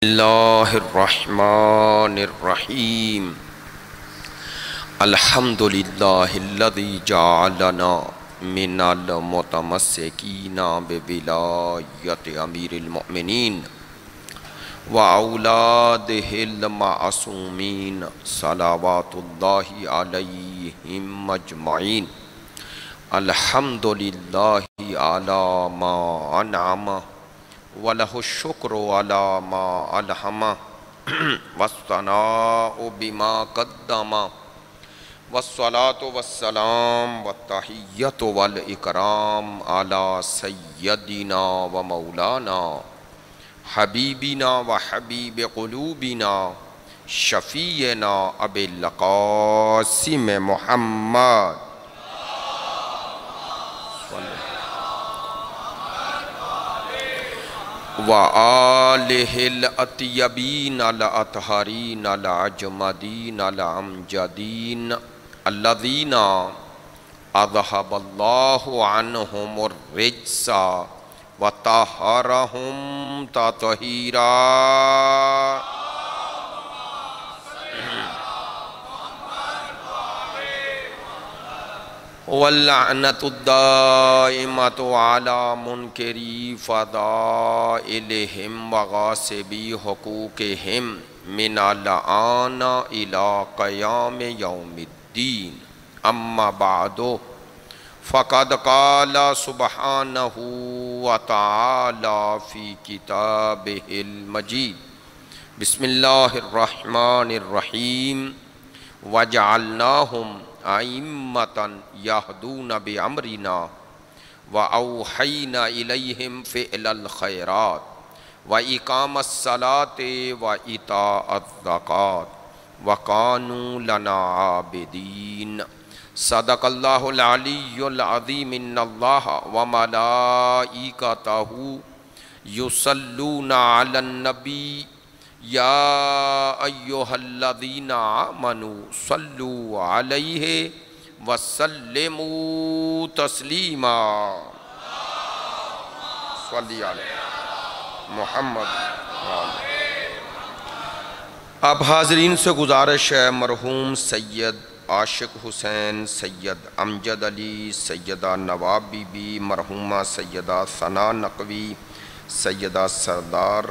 اللہ الرحمن الرحیم الحمدللہ الذی جعلنا من المتمسکین بولایت امیر المؤمنین واولادہ المعصومین صلوات اللہ علیہم اجمعین الحمدللہ علی ما انعم وَلَهُ الشُّكْرُ عَلَى مَا أَلْهَمَ وَالثَّنَاءُ بِمَا قَدَّمَ وَالصَّلَاةُ وَالسَّلَامُ وَالتَّحِيَّةُ وَالْإِكْرَامُ عَلَى سَيِّدِنَا وَمَوْلَانَا حَبِيبِنَا وَحَبِيبِ قُلُوبِنَا شَفِيعِنَا أَبِي الْقَاسِمِ محمد وآلہ الأطیبین الأطہرین الأجمدین الأمجدین الذین اذہب اللہ عنہم الرجس وطہرہم تطہیرا واللعنۃ الدائمۃ علی منکری فضائلہم وغاصبی حقوقہم من الآن الی قیام یوم الدین اما بعد فقد قال سبحانہ وتعالی فی کتابہ المجید بسم اللہ الرحمن الرحیم وجعلناہم ائمۃ یہدون بامرنا واوحینا الیہم فعل الخیرات واقام الصلاۃ وایتاء الزکاۃ وکانوا لنا عابدین صدق اللہ العلی العظیم ان اللہ وملائکتہ یصلون علی النبی یا ایہا الذین آمنوا صلوا علیہ وسلموا تسلیما صلی علیہ محمد. اب حاضرین سے گزارش ہے مرحوم سید عاشق حسین، سید امجد علی، سیدہ نواب بی بی، مرحومہ سیدہ ثنا نقوی، سیدہ سردار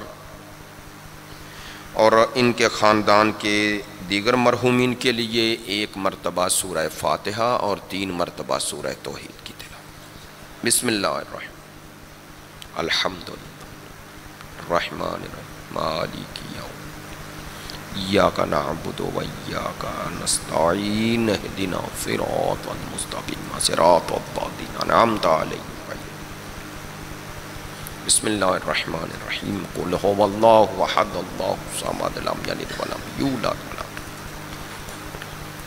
اور ان کے خاندان کے دیگر مرحومین کے لیے ایک مرتبہ سورہ فاتحہ اور 3 مرتبہ سورہ توحید کی تلاوت. بسم اللہ الرحمن الحمدللہ الرحمن الرحیم مالک یوم ایاک نعبد و ایاک نستعین اہدنا الصراط المستقیم صراط الذین انعمت علیہم. بسم اللہ الرحمن الرحیم قل هو اللہ احد اللہ الصمد لم یلد ولم یولد ولم.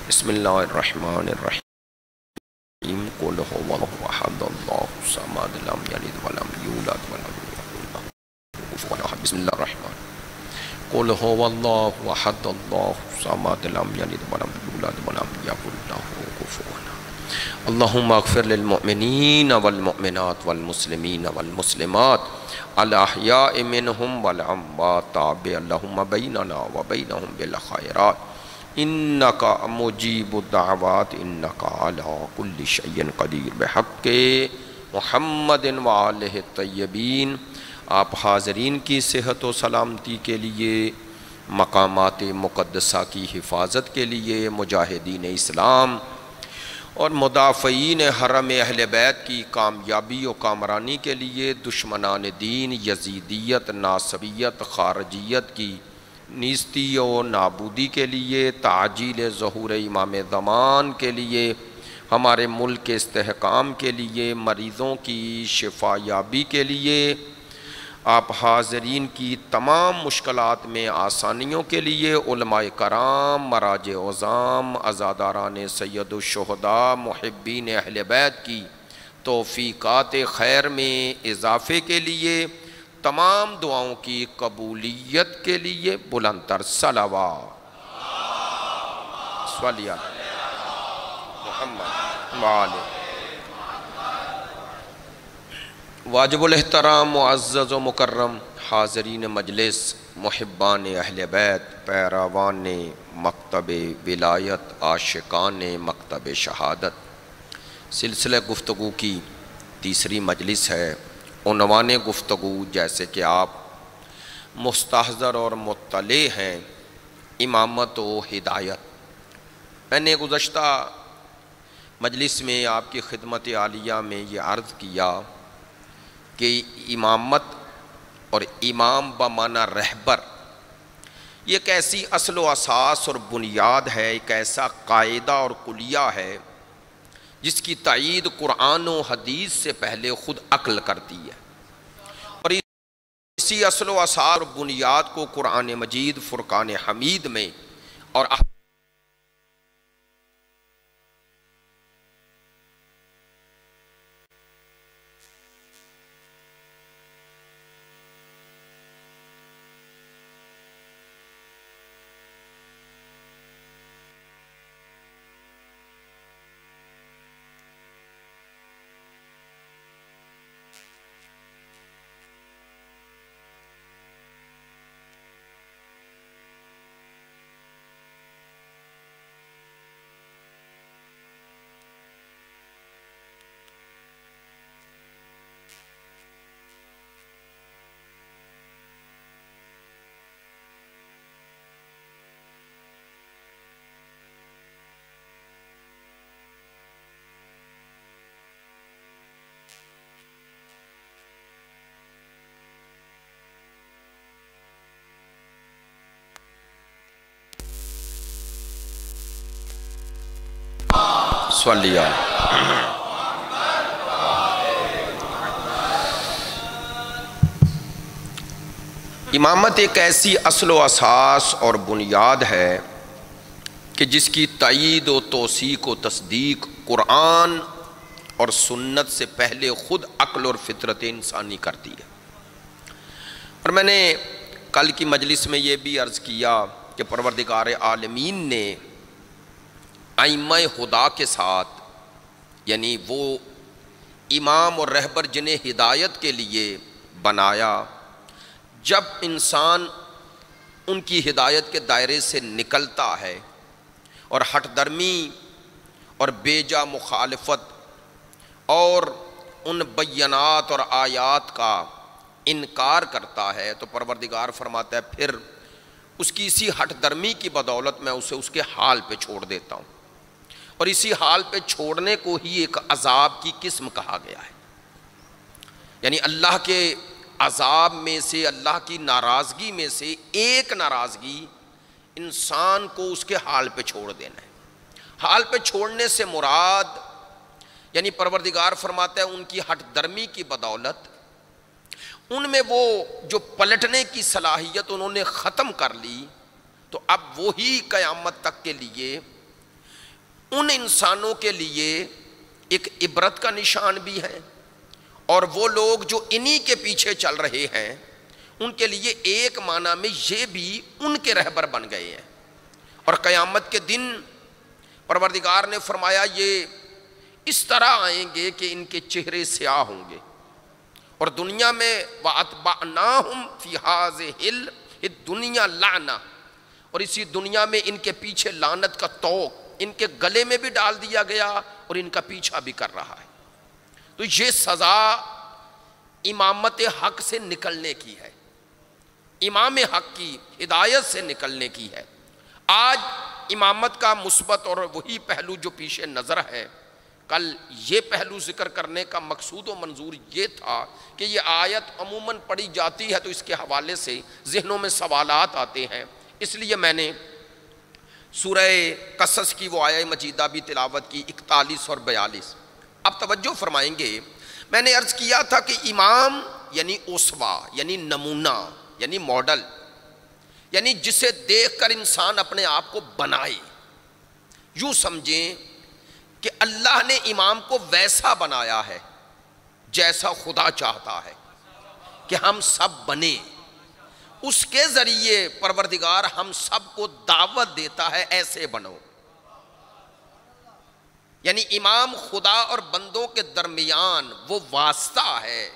بسم اللہ الرحمن الرحیم قل هو اللہ احد اللہ الصمد لم یلد ولم یولد ولم یکن له کفوا احد. بسم اللہ الرحمن قل هو اللہ احد اللہ الصمد لم یلد ولم یولد ولم یکن له کفوا احد. اللہم اغفر للمؤمنین والمؤمنات والمسلمین والمسلمات الاحیاء منہم والاموات تابع اللہم بیننا وبینہم بالخیرات انکا مجیب الدعوات انکا علی کل شیء قدیر بحق محمد وآلہ الطیبین. آپ حاضرین کی صحت و سلامتی کے لیے، مقامات مقدسہ کی حفاظت کے لیے، مجاہدین اسلام اور مدافعین حرم اہل بیت کی کامیابی و کامرانی کے لیے، دشمنان دین یزیدیت، ناصبیت، خارجیت کی نیستی و نابودی کے لیے، تعجیل ظہور امام زمان کے لیے، ہمارے ملک کے استحکام کے لیے، مریضوں کی شفا یابی کے لیے، آپ حاضرین کی تمام مشکلات میں آسانیوں کے لیے، علماء کرام، مراجع عظام، عزاداران سید الشہداء، محبین اہل بیت کی توفیقات خیر میں اضافے کے لیے، تمام دعاؤں کی قبولیت کے لیے بلند تر صلوات صلی علیہ محمد وآلہ. واجب الاحترام معزز و مکرم حاضرین مجلس، محبان اہل بیت، پیروان مکتب ولایت، عاشقان مکتب شہادت، سلسلہ گفتگو کی تیسری مجلس ہے۔ عنوان گفتگو جیسے کہ آپ مستحضر اور مطلع ہیں، امامت و ہدایت۔ میں نے گزشتہ مجلس میں آپ کی خدمت عالیہ میں یہ عرض کیا کہ امامت اور امام بمعنی رہبر یہ ایک ایسی اصل و اساس اور بنیاد ہے، ایک ایسا قاعدہ اور کلیہ ہے جس کی تائید قرآن و حدیث سے پہلے خود عقل کرتی ہے، اور اسی اصل و اساس اور بنیاد کو قرآن مجید فرقان حمید میں اور صلی امامت ایک ایسی اصل و اساس اور بنیاد ہے کہ جس کی تائید و توثیق و تصدیق قرآن اور سنت سے پہلے خود عقل اور فطرت انسانی کرتی ہے۔ اور میں نے کل کی مجلس میں یہ بھی عرض کیا کہ پروردگار عالمین نے ائمہ خدا کے ساتھ، یعنی وہ امام اور رہبر جنہیں ہدایت کے لیے بنایا، جب انسان ان کی ہدایت کے دائرے سے نکلتا ہے اور ہٹ درمی اور بیجا مخالفت اور ان بیانات اور آیات کا انکار کرتا ہے، تو پروردگار فرماتا ہے پھر اس کی اسی ہٹ درمی کی بدولت میں اسے اس کے حال پہ چھوڑ دیتا ہوں، اور اسی حال پہ چھوڑنے کو ہی ایک عذاب کی قسم کہا گیا ہے۔ یعنی اللہ کے عذاب میں سے، اللہ کی ناراضگی میں سے ایک ناراضگی انسان کو اس کے حال پہ چھوڑ دینا ہے۔ حال پہ چھوڑنے سے مراد یعنی پروردگار فرماتا ہے ان کی ہٹ درمی کی بدولت ان میں وہ جو پلٹنے کی صلاحیت انہوں نے ختم کر لی، تو اب وہی قیامت تک کے لیے ان انسانوں کے لیے ایک عبرت کا نشان بھی ہے، اور وہ لوگ جو انہی کے پیچھے چل رہے ہیں ان کے لیے ایک معنی میں یہ بھی ان کے رہبر بن گئے ہیں۔ اور قیامت کے دن پروردگار نے فرمایا یہ اس طرح آئیں گے کہ ان کے چہرے سیاہ ہوں گے، اور دنیا میں وَأَتْبَعْنَاهُمْ فِي هَٰذِهِ الدُّنْيَا لَعْنَةً، اور اسی دنیا میں ان کے پیچھے لعنت کا طوق ان کے گلے میں بھی ڈال دیا گیا اور ان کا پیچھا بھی کر رہا ہے۔ تو یہ سزا امامت حق سے نکلنے کی ہے، امام حق کی ہدایت سے نکلنے کی ہے۔ آج امامت کا مثبت اور وہی پہلو جو پیش نظر ہے، کل یہ پہلو ذکر کرنے کا مقصود و منظور یہ تھا کہ یہ آیت عموماً پڑھی جاتی ہے تو اس کے حوالے سے ذہنوں میں سوالات آتے ہیں، اس لیے میں نے سورہ قصص کی وہ آیہ مجیدہ بھی تلاوت کی 41 اور 42۔ اب توجہ فرمائیں گے، میں نے عرض کیا تھا کہ امام یعنی اسوہ، یعنی نمونہ، یعنی ماڈل، یعنی جسے دیکھ کر انسان اپنے آپ کو بنائے۔ یوں سمجھیں کہ اللہ نے امام کو ویسا بنایا ہے جیسا خدا چاہتا ہے کہ ہم سب بنیں، اس کے ذریعے پروردگار ہم سب کو دعوت دیتا ہے ایسے بنو۔ یعنی امام خدا اور بندوں کے درمیان وہ واسطہ ہے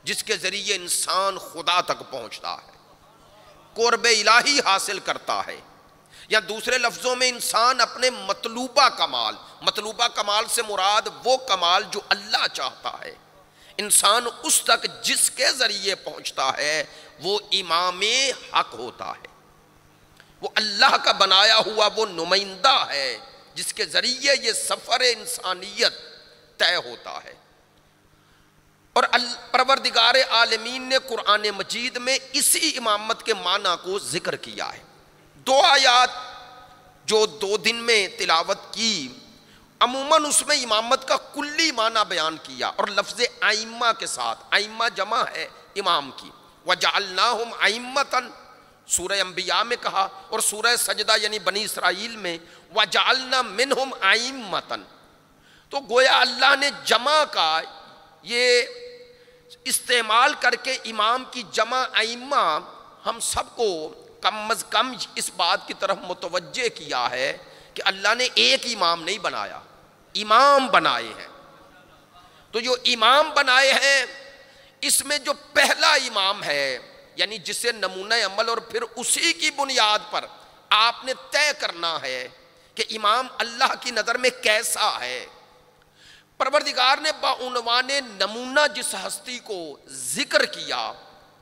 جس کے ذریعے انسان خدا تک پہنچتا ہے۔ قرب الہی حاصل کرتا ہے، یا دوسرے لفظوں میں انسان اپنے مطلوبہ کمال سے مراد وہ کمال جو اللہ چاہتا ہے، انسان اس تک جس کے ذریعے پہنچتا ہے وہ امام حق ہوتا ہے، وہ اللہ کا بنایا ہوا وہ نمائندہ ہے جس کے ذریعے یہ سفر انسانیت طے ہوتا ہے۔ اور پروردگار عالمین نے قرآن مجید میں اسی امامت کے معنی کو ذکر کیا ہے۔ 2 آیات جو 2 دن میں تلاوت کی، عموماً اس میں امامت کا کلی معنی بیان کیا، اور لفظ ائمہ کے ساتھ، ائمہ جمع ہے امام کی، وَجَعَلْنَاهُمْ أَئِمَّةً سورہ انبیاء میں کہا، اور سورہ سجدہ یعنی بنی اسرائیل میں وَجَعَلْنَا مِنْهُمْ أَئِمَّةً۔ تو گویا اللہ نے جمع کا یہ استعمال کر کے امام کی جمع ائمہ ہم سب کو کم از کم اس بات کی طرف متوجہ کیا ہے کہ اللہ نے ایک امام نہیں بنایا، امام بنائے ہیں۔ تو جو امام بنائے ہیں اس میں جو پہلا امام ہے، یعنی جسے نمونہ عمل اور پھر اسی کی بنیاد پر آپ نے طے کرنا ہے کہ امام اللہ کی نظر میں کیسا ہے۔ پروردگار نے بعنوان نمونہ جس ہستی کو ذکر کیا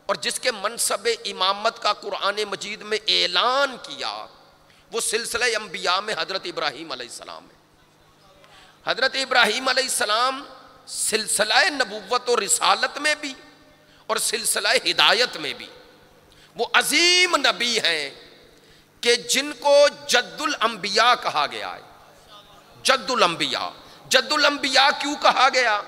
اور جس کے منصب امامت کا قرآن مجید میں اعلان کیا، وہ سلسلہ انبیاء میں حضرت ابراہیم علیہ السلام ہے۔ حضرت ابراہیم علیہ السلام سلسلہ نبوت و رسالت میں بھی اور سلسلہ ہدایت میں بھی وہ عظیم نبی ہیں کہ جن کو جد الانبیاء کہا گیا ہے۔ جد الانبیاء، جد الانبیاء کیوں کہا گیا؟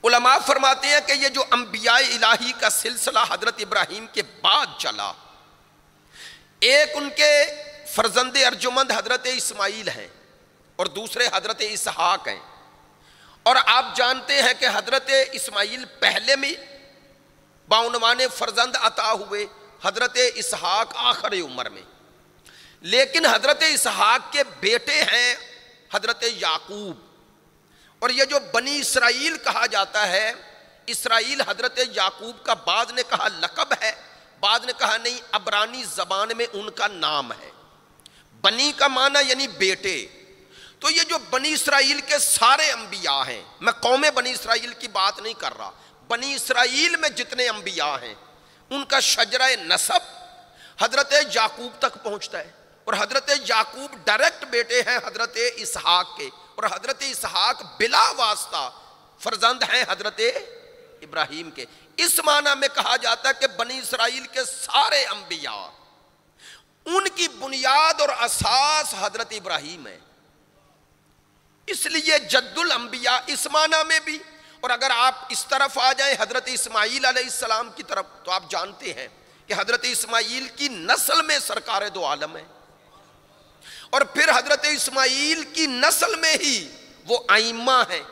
علماء فرماتے ہیں کہ یہ جو انبیاء الہی کا سلسلہ حضرت ابراہیم کے بعد چلا، ایک ان کے فرزند ارجمند حضرت اسماعیل ہیں اور دوسرے حضرت اسحاق ہیں، اور آپ جانتے ہیں کہ حضرت اسماعیل پہلے میں بعنوان فرزند عطا ہوئے، حضرت اسحاق آخر عمر میں، لیکن حضرت اسحاق کے بیٹے ہیں حضرت یعقوب، اور یہ جو بنی اسرائیل کہا جاتا ہے، اسرائیل حضرت یعقوب کا بعض نے کہا لقب ہے، بعض نے کہا نہیں، عبرانی زبان میں ان کا نام ہے۔ بنی کا معنی یعنی بیٹے، تو یہ جو بنی اسرائیل کے سارے انبیاء ہیں، میں قوم بنی اسرائیل کی بات نہیں کر رہا، بنی اسرائیل میں جتنے انبیاء ہیں ان کا شجرہ نسب حضرت یعقوب تک پہنچتا ہے، اور حضرت یعقوب ڈائریکٹ بیٹے ہیں حضرت اسحاق کے، اور حضرت اسحاق بلا واسطہ فرزند ہیں حضرت ابراہیم کے۔ اس معنی میں کہا جاتا ہے کہ بنی اسرائیل کے سارے انبیاء ان کی بنیاد اور اساس حضرت ابراہیم ہے، اس لیے جد الانبیاء اس معنی میں بھی۔ اور اگر آپ اس طرف آ جائیں حضرت اسماعیل علیہ السلام کی طرف، تو آپ جانتے ہیں کہ حضرت اسماعیل کی نسل میں سرکار دو عالم ہے، اور پھر حضرت اسماعیل کی نسل میں ہی وہ ائمہ ہیں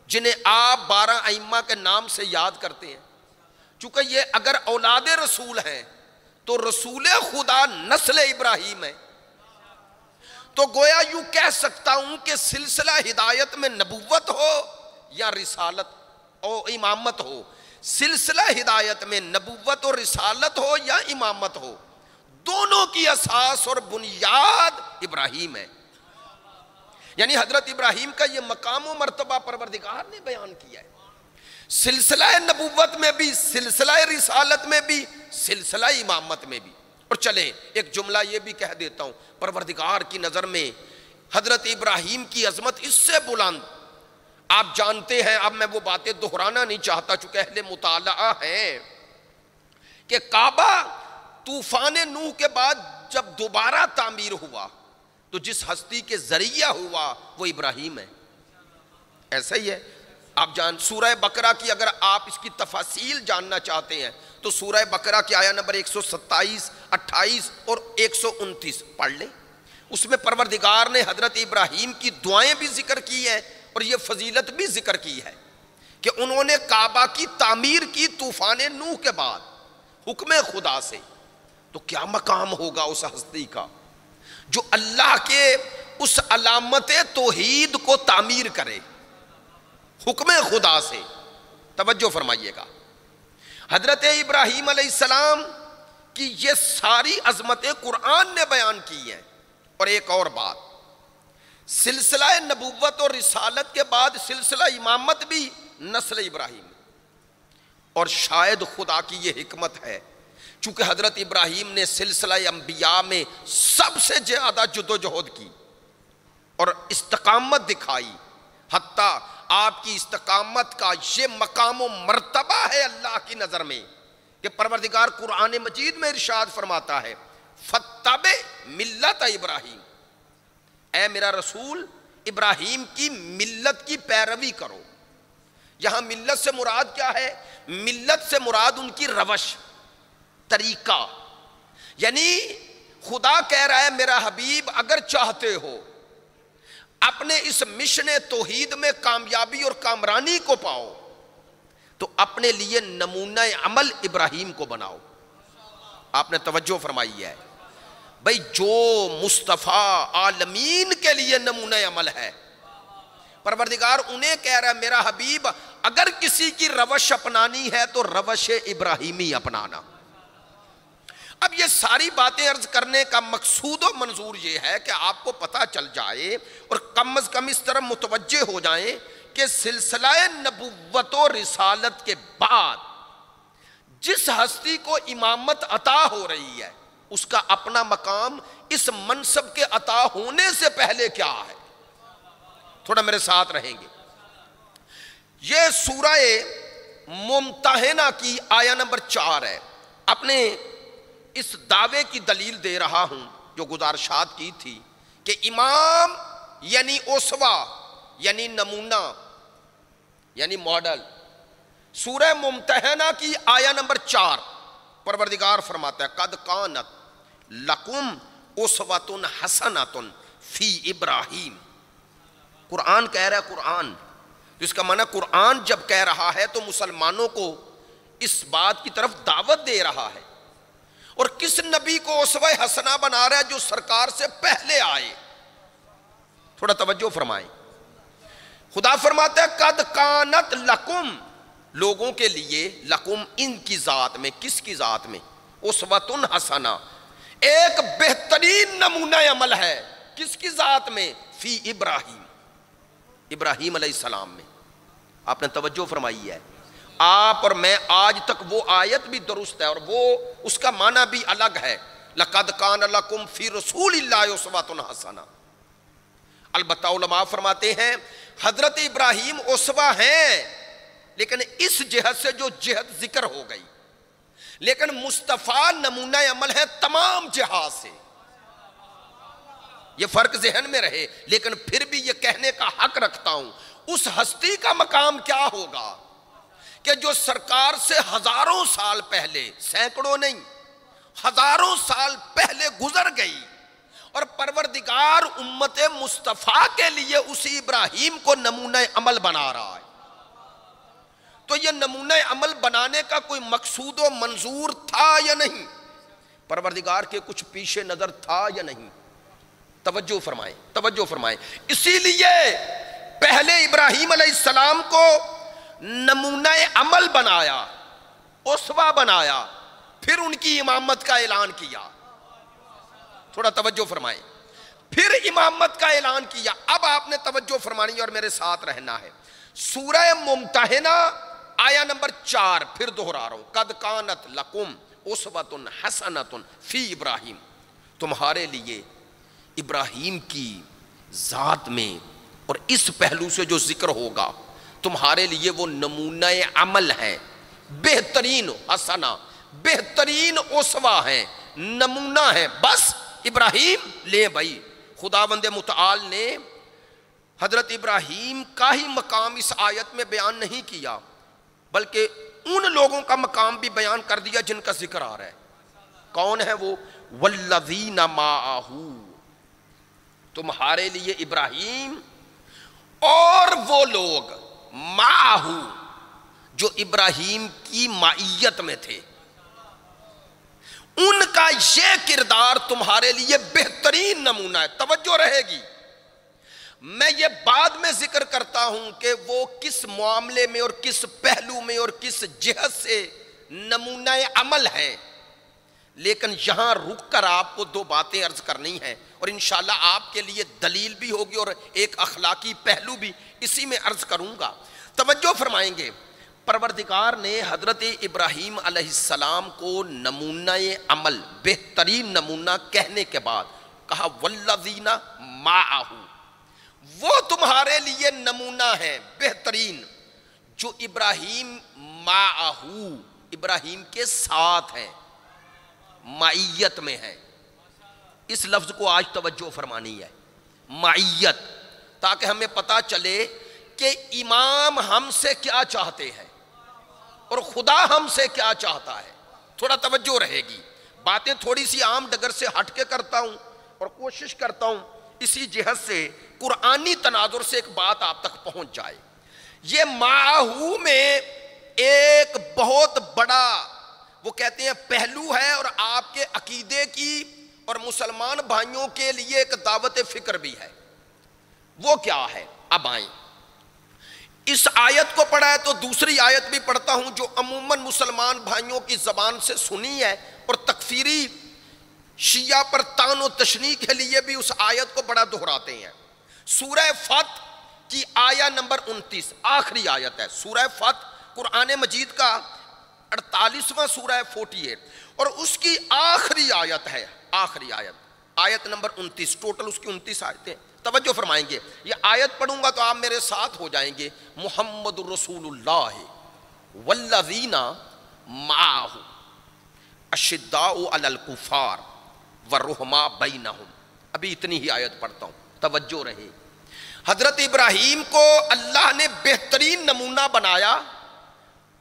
جنہیں آپ 12 ائمہ کے نام سے یاد کرتے ہیں۔ چونکہ یہ اگر اولاد رسول ہیں تو رسول خدا نسل ابراہیم ہے، تو گویا یوں کہہ سکتا ہوں کہ سلسلہ ہدایت میں نبوت ہو یا رسالت اور امامت ہو، سلسلہ ہدایت میں نبوت اور رسالت ہو یا امامت ہو، دونوں کی اساس اور بنیاد ابراہیم ہے۔ یعنی حضرت ابراہیم کا یہ مقام و مرتبہ پروردگار نے بیان کیا ہے، سلسلہ نبوت میں بھی، سلسلہ رسالت میں بھی، سلسلہ امامت میں بھی۔ اور چلیں ایک جملہ یہ بھی کہہ دیتا ہوں، پروردگار کی نظر میں حضرت ابراہیم کی عظمت اس سے بلند، آپ جانتے ہیں، اب میں وہ باتیں دہرانا نہیں چاہتا چونکہ اہل مطالعہ ہیں، کہ کعبہ طوفان نوح کے بعد جب دوبارہ تعمیر ہوا تو جس ہستی کے ذریعہ ہوا وہ ابراہیم ہے۔ ایسا ہی ہے، آپ سورہ بقرہ کی اگر آپ اس کی تفاصیل جاننا چاہتے ہیں تو سورہ بقرہ کی آیہ نمبر 127، 28 اور 129 پڑھ لیں۔ اس میں پروردگار نے حضرت ابراہیم کی دعائیں بھی ذکر کی ہیں اور یہ فضیلت بھی ذکر کی ہے کہ انہوں نے کعبہ کی تعمیر کی طوفان نوح کے بعد حکم خدا سے۔ تو کیا مقام ہوگا اس ہستی کا جو اللہ کے اس علامت توحید کو تعمیر کرے حکم خدا سے۔ توجہ فرمائیے گا، حضرت ابراہیم علیہ السلام کہ یہ ساری عظمتیں قرآن نے بیان کی ہیں۔ اور ایک اور بات، سلسلہ نبوت اور رسالت کے بعد سلسلہ امامت بھی نسل ابراہیم، اور شاید خدا کی یہ حکمت ہے، چونکہ حضرت ابراہیم نے سلسلہ انبیاء میں سب سے زیادہ جدوجہد کی اور استقامت دکھائی، حتیٰ آپ کی استقامت کا یہ مقام و مرتبہ ہے اللہ کی نظر میں کہ پروردگار قرآن مجید میں ارشاد فرماتا ہے فَاتَّبِعْ مِلَّتَ ابراہیم، اے میرا رسول ابراہیم کی ملت کی پیروی کرو۔ یہاں ملت سے مراد کیا ہے؟ ملت سے مراد ان کی روش، طریقہ، یعنی خدا کہہ رہا ہے میرا حبیب اگر چاہتے ہو اپنے اس مشن توحید میں کامیابی اور کامرانی کو پاؤ تو اپنے لیے نمونہ عمل ابراہیم کو بناؤ۔ آپ نے توجہ فرمائی ہے بھئی، جو مصطفیٰ عالمین کے لیے نمونہ عمل ہے، پروردگار انہیں کہہ رہا ہے میرا حبیب اگر کسی کی روش اپنانی ہے تو روش ابراہیمی اپنانا۔ اب یہ ساری باتیں عرض کرنے کا مقصود و منظور یہ ہے کہ آپ کو پتہ چل جائے اور کم از کم اس طرح متوجہ ہو جائیں کہ سلسلہ نبوت و رسالت کے بعد جس ہستی کو امامت عطا ہو رہی ہے اس کا اپنا مقام اس منصب کے عطا ہونے سے پہلے کیا ہے؟ تھوڑا میرے ساتھ رہیں گے۔ یہ سورہ ممتحنہ کی آیہ نمبر 4 ہے۔ اپنے اس دعوے کی دلیل دے رہا ہوں جو گزارشات کی تھی کہ امام یعنی اسوہ یعنی نمونہ یعنی ماڈل۔ سورہ ممتحنہ کی آیہ نمبر 4 پروردگار فرماتا ہے قد کانت لکم اسوۃ حسنۃ فی ابراہیم۔ قرآن کہہ رہا ہے، قرآن جس کا معنی قرآن جب کہہ رہا ہے تو مسلمانوں کو اس بات کی طرف دعوت دے رہا ہے، اور کس نبی کو اسوہ حسنہ بنا رہا ہے؟ جو سرکار سے پہلے آئے۔ تھوڑا توجہ فرمائیں، خدا فرماتا ہے قد کانت لکم، لوگوں کے لیے، لکم ان کی ذات میں، کس کی ذات میں؟ اسوۃ حسنہ، ایک بہترین نمونہ عمل ہے، کس کی ذات میں؟ فی ابراہیم، ابراہیم علیہ السلام میں۔ آپ نے توجہ فرمائی ہے، آپ اور میں آج تک وہ آیت بھی درست ہے اور وہ اس کا معنی بھی الگ ہے، لَقَدْ كَانَ لَكُمْ فِي رَسُولِ اللَّهِ أُسْوَةٌ حَسَنَةٌ۔ البتہ علماء فرماتے ہیں حضرت ابراہیم اسوہ ہیں لیکن اس جہت سے جو جہت ذکر ہو گئی، لیکن مصطفیٰ نمونہ عمل ہے تمام جہات سے۔ یہ فرق ذہن میں رہے، لیکن پھر بھی یہ کہنے کا حق رکھتا ہوں اس ہستی کا مقام کیا ہوگا کہ جو سرکار سے ہزاروں سال پہلے، سینکڑوں نہیں، ہزاروں سال پہلے گزر گئی، اور پروردگار امت مصطفیٰ کے لیے اسی ابراہیم کو نمونہ عمل بنا رہا ہے۔ تو یہ نمونہ عمل بنانے کا کوئی مقصود و منظور تھا یا نہیں؟ پروردگار کے کچھ پیش نظر تھا یا نہیں؟ توجہ فرمائیں، توجہ فرمائیں۔ اسی لیے پہلے ابراہیم علیہ السلام کو نمونہ عمل بنایا، اسوہ بنایا، پھر ان کی امامت کا اعلان کیا۔ تھوڑا توجہ فرمائیں، پھر امامت کا اعلان کیا۔ اب آپ نے توجہ فرمانی اور میرے ساتھ رہنا ہے۔ سورہ ممتحنہ آیہ نمبر 4 پھر دہرا رہا ہوں، قد کانت لکم اسوۃ حسنۃ فی ابراہیم، تمہارے لیے ابراہیم کی ذات میں اور اس پہلو سے جو ذکر ہوگا تمہارے لیے وہ نمونہ عمل ہے، بہترین حسنہ، بہترین اسوہ ہے، نمونہ ہے۔ بس ابراہیم لے بھائی، خداوند متعال نے حضرت ابراہیم کا ہی مقام اس آیت میں بیان نہیں کیا بلکہ ان لوگوں کا مقام بھی بیان کر دیا جن کا ذکر آ رہا ہے۔ کون ہے وہ؟ والذین معہ، تمہارے لیے ابراہیم اور وہ لوگ معہ جو ابراہیم کی معیت میں تھے، ان کا یہ کردار تمہارے لیے بہترین نمونہ ہے۔ توجہ رہے گی، میں یہ بعد میں ذکر کرتا ہوں کہ وہ کس معاملے میں اور کس پہلو میں اور کس جہت سے نمونہ عمل ہے، لیکن یہاں رک کر آپ کو دو باتیں عرض کرنی ہیں، اور انشاءاللہ آپ کے لیے دلیل بھی ہوگی اور ایک اخلاقی پہلو بھی اسی میں عرض کروں گا۔ توجہ فرمائیں گے، پروردگار نے حضرت ابراہیم علیہ السلام کو نمونہ عمل، بہترین نمونہ کہنے کے بعد کہا والذین معہ، وہ تمہارے لیے نمونہ ہے بہترین جو ابراہیم معہ، ابراہیم کے ساتھ ہیں، معیت میں ہے۔ اس لفظ کو آج توجہ فرمانی ہے، معیت، تاکہ ہمیں پتہ چلے کہ امام ہم سے کیا چاہتے ہیں اور خدا ہم سے کیا چاہتا ہے۔ تھوڑا توجہ رہے گی، باتیں تھوڑی سی عام ڈگر سے ہٹ کے کرتا ہوں اور کوشش کرتا ہوں اسی جہت سے قرآنی تناظر سے ایک بات آپ تک پہنچ جائے۔ یہ معہو میں ایک بہت بڑا وہ کہتے ہیں پہلو ہے، اور آپ کے عقیدے کی اور مسلمان بھائیوں کے لیے ایک دعوت فکر بھی ہے۔ وہ کیا ہے؟ اب آئیں، اس آیت کو پڑھا ہے تو دوسری آیت بھی پڑھتا ہوں جو عموماً مسلمان بھائیوں کی زبان سے سنی ہے، اور تکفیری شیعہ پر طعن و تشنیع کے لیے بھی اس آیت کو بڑا دہراتے ہیں۔ سورہ فتح کی آیہ نمبر 29 آخری آیت ہے۔ سورہ فتح قرآن مجید کا 48واں سورہ ہے، 48، اور اس کی آخری آیت ہے، آخری آیت نمبر 29، ٹوٹل اس کی 29 آیتیں۔ توجہ فرمائیں گے، یہ آیت پڑھوں گا تو آپ میرے ساتھ ہو جائیں گے۔ محمد رسول اللہ والذین معہ اشداء علی الکفار ورحماء بینہم۔ ابھی اتنی ہی آیت پڑھتا ہوں، توجہ رہے۔ حضرت ابراہیم کو اللہ نے بہترین نمونہ بنایا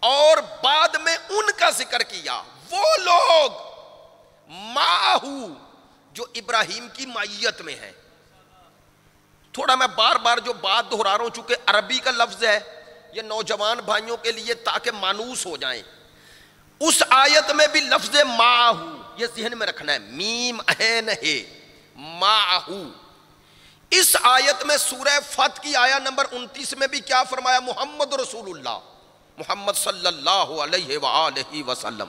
اور بعد میں ان کا ذکر کیا، وہ لوگ معہو جو ابراہیم کی معیت میں ہیں۔ تھوڑا میں بار بار جو بات دہرا رہا ہوں، چونکہ عربی کا لفظ ہے، یہ نوجوان بھائیوں کے لیے تاکہ مانوس ہو جائیں۔ اس آیت میں بھی لفظ معہو، یہ ذہن میں رکھنا ہے، میم عین ہے، معہو۔ اس آیت میں سورہ فتح کی آیہ نمبر 29 میں بھی کیا فرمایا؟ محمد رسول اللہ، محمد صلی اللہ علیہ وآلہ وسلم۔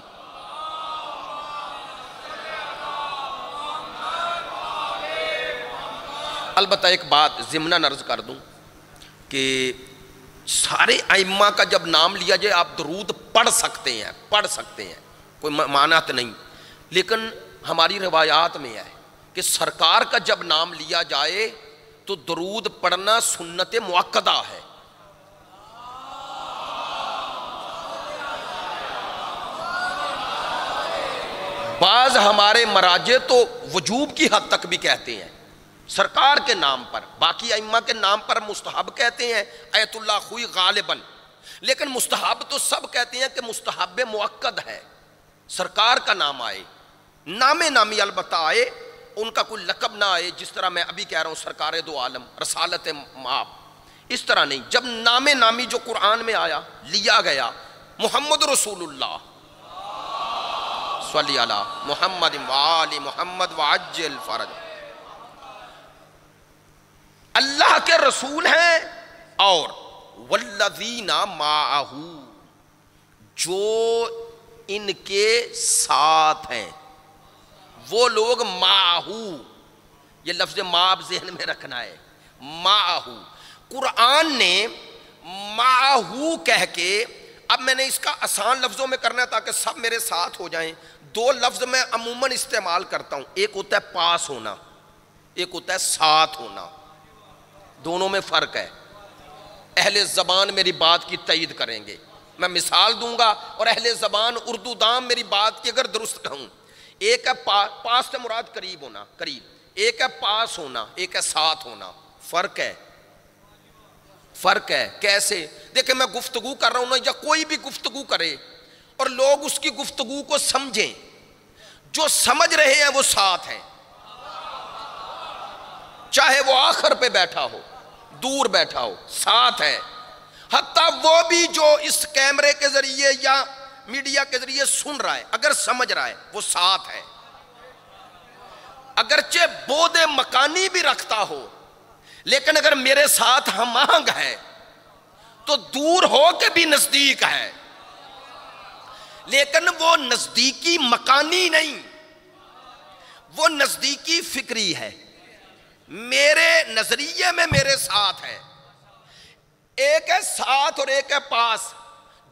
البتہ ایک بات ضمناً عرض کر دوں کہ سارے ائمہ کا جب نام لیا جائے آپ درود پڑھ سکتے ہیں، کوئی معنات نہیں، لیکن ہماری روایات میں ہے کہ سرکار کا جب نام لیا جائے تو درود پڑھنا سنت مؤکدہ ہے۔ بعض ہمارے مراجع تو وجوب کی حد تک بھی کہتے ہیں سرکار کے نام پر، باقی ائمہ کے نام پر مستحب کہتے ہیں، ایت اللہ خوئی غالباً، لیکن مستحب تو سب کہتے ہیں کہ مستحب مؤکد ہے، سرکار کا نام آئے، نام نامی البتہ آئے، ان کا کوئی لقب نہ آئے، جس طرح میں ابھی کہہ رہا ہوں سرکار دو عالم، رسالت مآب، اس طرح نہیں۔ جب نام نامی جو قرآن میں آیا لیا گیا، محمد رسول اللہ صلی علی محمد وآل محمد وعجل فرج، اللہ کے رسول ہیں، اور والذین معہ، جو ان کے ساتھ ہیں، وہ لوگ معہ، یہ لفظ معاب ذہن میں رکھنا ہے، معہ۔ قرآن نے معہ کہہ کے، اب میں نے اس کا آسان لفظوں میں کرنا ہے تاکہ سب میرے ساتھ ہو جائیں۔ دو لفظ میں عموماً استعمال کرتا ہوں، ایک ہوتا ہے پاس ہونا، ایک ہوتا ہے ساتھ ہونا، دونوں میں فرق ہے۔ اہل زبان میری بات کی تائید کریں گے، میں مثال دوں گا، اور اہل زبان اردو دام میری بات کی اگر درست کہوں۔ ایک ہے پاس سے مراد قریب ہونا، قریب، ایک ہے پاس ہونا، ایک ہے ساتھ ہونا، فرق ہے، فرق ہے۔ کیسے؟ دیکھیں میں گفتگو کر رہا ہوں نا، یا کوئی بھی گفتگو کرے اور لوگ اس کی گفتگو کو سمجھیں، جو سمجھ رہے ہیں وہ ساتھ ہیں، چاہے وہ آخر پہ بیٹھا ہو، دور بیٹھا ہو، ساتھ ہے۔ حتیٰ وہ بھی جو اس کیمرے کے ذریعے یا میڈیا کے ذریعے سن رہا ہے، اگر سمجھ رہا ہے وہ ساتھ ہے، اگرچہ بود مکانی بھی رکھتا ہو، لیکن اگر میرے ساتھ ہم آہنگ ہے تو دور ہو کے بھی نزدیک ہے، لیکن وہ نزدیکی مکانی نہیں، وہ نزدیکی فکری ہے، میرے نظریے میں میرے ساتھ ہے. ایک ہے ساتھ اور ایک ہے پاس.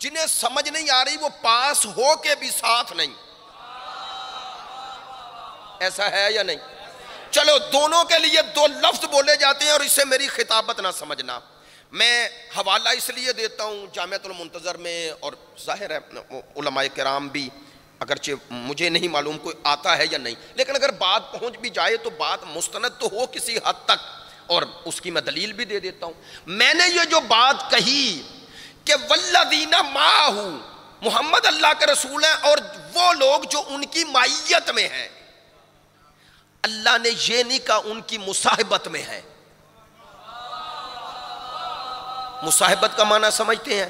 جنہیں سمجھ نہیں آ رہی وہ پاس ہو کے بھی ساتھ نہیں. ایسا ہے یا نہیں؟ چلو دونوں کے لیے دو لفظ بولے جاتے ہیں اور اسے میری خطابت نہ سمجھنا. میں حوالہ اس لیے دیتا ہوں جامعۃ المنتظر میں، اور ظاہر ہے علماء کرام بھی، اگرچہ مجھے نہیں معلوم کوئی آتا ہے یا نہیں، لیکن اگر بات پہنچ بھی جائے تو بات مستند تو ہو کسی حد تک، اور اس کی میں دلیل بھی دے دیتا ہوں. میں نے یہ جو بات کہی کہ والذین معہ، محمد اللہ کے رسول ہیں اور وہ لوگ جو ان کی معیت میں ہیں، اللہ نے یہ نہیں کہا ان کی مصاحبت میں ہے. مصاحبت کا معنی سمجھتے ہیں؟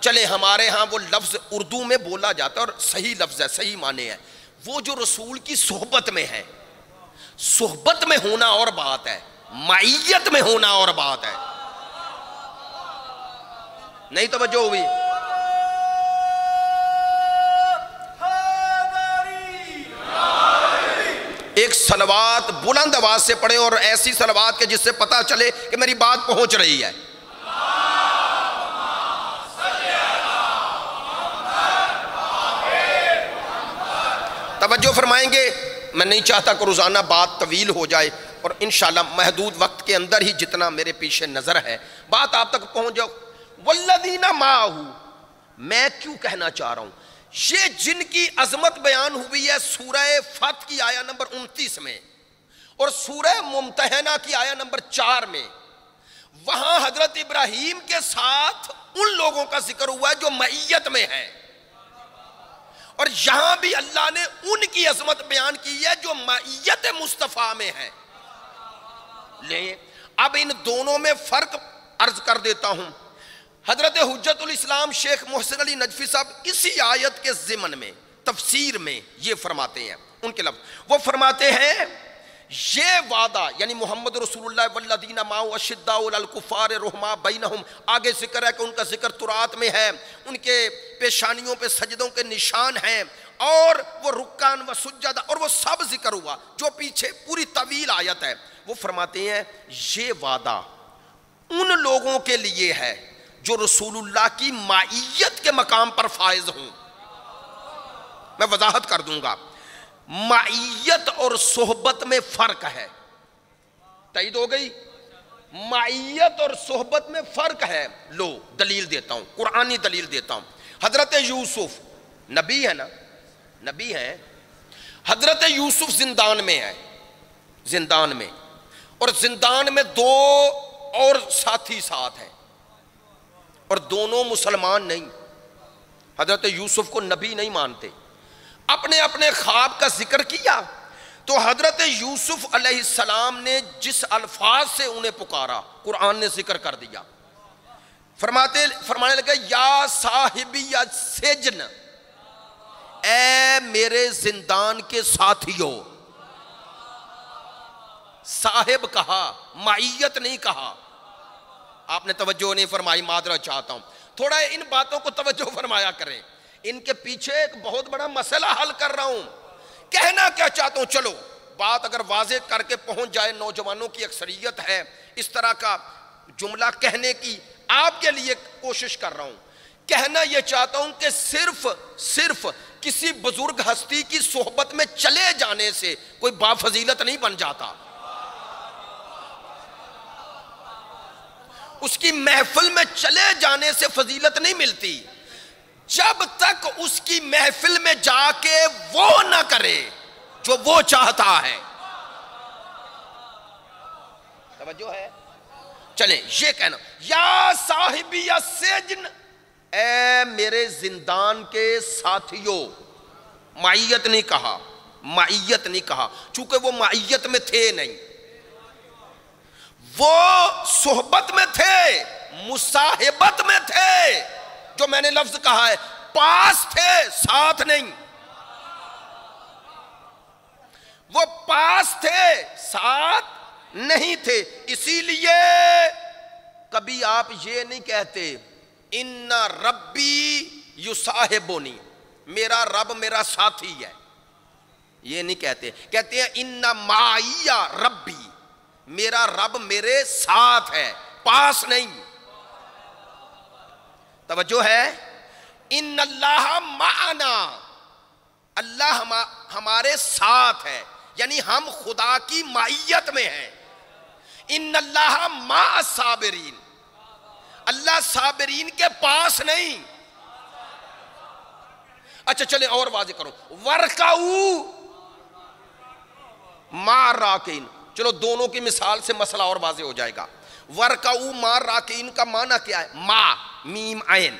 چلے ہمارے ہاں وہ لفظ اردو میں بولا جاتا ہے اور صحیح لفظ ہے، صحیح معنی ہے. وہ جو رسول کی صحبت میں ہے، صحبت میں ہونا اور بات ہے، معیت میں ہونا اور بات ہے. نہیں توجہ ہوئی؟ ایک صلوات بلند آواز سے پڑھیں، اور ایسی صلوات کہ جس سے پتہ چلے کہ میری بات پہنچ رہی ہے. توجہ فرمائیں گے. میں نہیں چاہتا کہ روزانہ بات طویل ہو جائے، اور انشاءاللہ محدود وقت کے اندر ہی جتنا میرے پیش نظر ہے بات آپ تک پہنچ جاؤ. والذین معہ، میں کیوں کہنا چاہ رہا ہوں؟ یہ جن کی عظمت بیان ہوئی ہے سورہ فتح کی آیہ نمبر 29 میں اور سورہ ممتحنہ کی آیہ نمبر 4 میں. وہاں حضرت ابراہیم کے ساتھ ان لوگوں کا ذکر ہوا ہے جو معیت میں ہے، اور یہاں بھی اللہ نے ان کی عظمت بیان کی ہے جو معیت مصطفیٰ میں ہے. لیں اب ان دونوں میں فرق عرض کر دیتا ہوں. حضرت حجت الاسلام شیخ محسن علی نجفی صاحب اسی آیت کے ضمن میں تفسیر میں یہ فرماتے ہیں، ان کے لفظ وہ فرماتے ہیں یہ وعدہ یعنی محمد رسول اللہ والذین معہ اشداء علی الکفار رحماء بینہم، آگے ذکر ہے کہ ان کا ذکر تورات میں ہے، ان کے پیشانیوں پہ سجدوں کے نشان ہیں، اور وہ رکان و سجدہ، اور وہ سب ذکر ہوا جو پیچھے پوری طویل آیت ہے. وہ فرماتے ہیں یہ وعدہ ان لوگوں کے لیے ہے جو رسول اللہ کی معیت کے مقام پر فائز ہوں. میں وضاحت کر دوں گا. معیت اور صحبت میں فرق ہے. تائید ہو گئی؟ معیت اور صحبت میں فرق ہے. لو دلیل دیتا ہوں، قرآنی دلیل دیتا ہوں. حضرت یوسف نبی ہے نا، نبی ہیں. حضرت یوسف زندان میں ہے، زندان میں، اور زندان میں دو اور ساتھی ساتھ ہیں اور دونوں مسلمان نہیں. حضرت یوسف کو نبی نہیں مانتے. اپنے اپنے خواب کا ذکر کیا تو حضرت یوسف علیہ السلام نے جس الفاظ سے انہیں پکارا قرآن نے ذکر کر دیا. فرمانے لگا یا صاحبی السجن، اے میرے زندان کے ساتھیوں. صاحب کہا، معیت نہیں کہا. آپ نے توجہ نہیں فرمائی، معذرت چاہتا ہوں. تھوڑا ان باتوں کو توجہ فرمایا کریں. ان کے پیچھے ایک بہت بڑا مسئلہ حل کر رہا ہوں. کہنا کیا چاہتا ہوں، چلو بات اگر واضح کر کے پہنچ جائے. نوجوانوں کی اکثریت ہے اس طرح کا جملہ کہنے کی، آپ کے لیے کوشش کر رہا ہوں. کہنا یہ چاہتا ہوں کہ صرف کسی بزرگ ہستی کی صحبت میں چلے جانے سے کوئی بافضیلت نہیں بن جاتا. اس کی محفل میں چلے جانے سے فضیلت نہیں ملتی جب تک اس کی محفل میں جا کے وہ نہ کرے جو وہ چاہتا ہے. توجہ ہے؟ چلیں یہ کہنا یا صاحبی السجن، اے میرے زندان کے ساتھیوں. معیت نہیں کہا، معیت نہیں کہا چونکہ وہ معیت میں تھے نہیں، وہ صحبت میں تھے، مصاحبت میں تھے. جو میں نے لفظ کہا ہے پاس تھے، ساتھ نہیں. وہ پاس تھے، ساتھ نہیں تھے. اسی لیے کبھی آپ یہ نہیں کہتے ان ربی یصاحبنی، میرا رب میرا ساتھی ہے. یہ نہیں کہتے، کہتے ہیں ان معی ربی، میرا رب میرے ساتھ ہے، پاس نہیں۔ توجہ ہے، ان اللہ معنا، اللہ ہمارے ساتھ ہے، یعنی ہم خدا کی معیت میں ہیں۔ ان اللہ مع الصابرین، اللہ صابرین کے پاس نہیں۔ اچھا چلیں اور واضح کروں، ورکعوا مع الراکعین، چلو دونوں کی مثال سے مسئلہ اور واضح ہو جائے گا۔ ورکعوا مع الراکعین کا معنی کیا ہے؟ ما میم عین،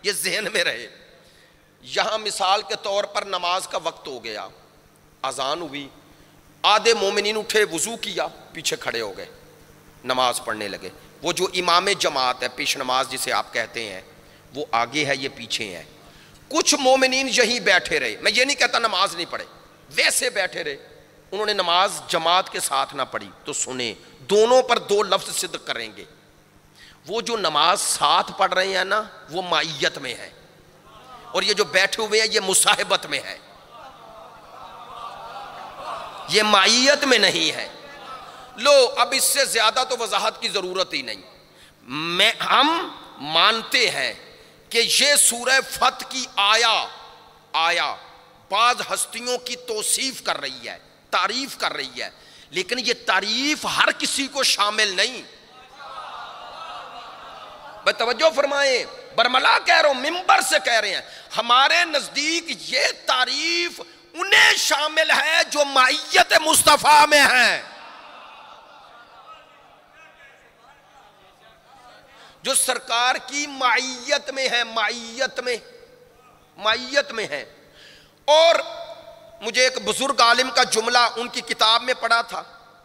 یہ ذہن میں رہے۔ یہاں مثال کے طور پر نماز کا وقت ہو گیا، اذان ہوئی، آدھے مومنین اٹھے، وضو کیا، پیچھے کھڑے ہو گئے، نماز پڑھنے لگے۔ وہ جو امام جماعت ہے، پیش نماز جسے آپ کہتے ہیں، وہ آگے ہے، یہ پیچھے ہے۔ کچھ مومنین یہیں بیٹھے رہے، میں یہ نہیں کہتا نماز نہیں پڑھے، ویسے بیٹھے رہے، انہوں نے نماز جماعت کے ساتھ نہ پڑھی تو سنیں، دونوں پر دو لفظ صدق کریں گے۔ وہ جو نماز ساتھ پڑھ رہے ہیں نا، وہ معیت میں ہے، اور یہ جو بیٹھے ہوئے ہیں یہ مصاحبت میں ہے، یہ معیت میں نہیں ہے۔ لو اب اس سے زیادہ تو وضاحت کی ضرورت ہی نہیں۔ ہم مانتے ہیں کہ یہ سورہ فتح کی آیا بعض ہستیوں کی توصیف کر رہی ہے، تعریف کر رہی ہے، لیکن یہ تعریف ہر کسی کو شامل نہیں۔ بھئی توجہ فرمائیں، برملا کہہ رہا ہوں، ممبر سے کہہ رہے ہیں، ہمارے نزدیک یہ تعریف انہیں شامل ہے جو معیت مصطفیٰ میں ہیں، جو سرکار کی معیت میں ہے، معیت میں ہے۔ اور مجھے ایک بزرگ عالم کا جملہ ان کی کتاب میں پڑھا تھا،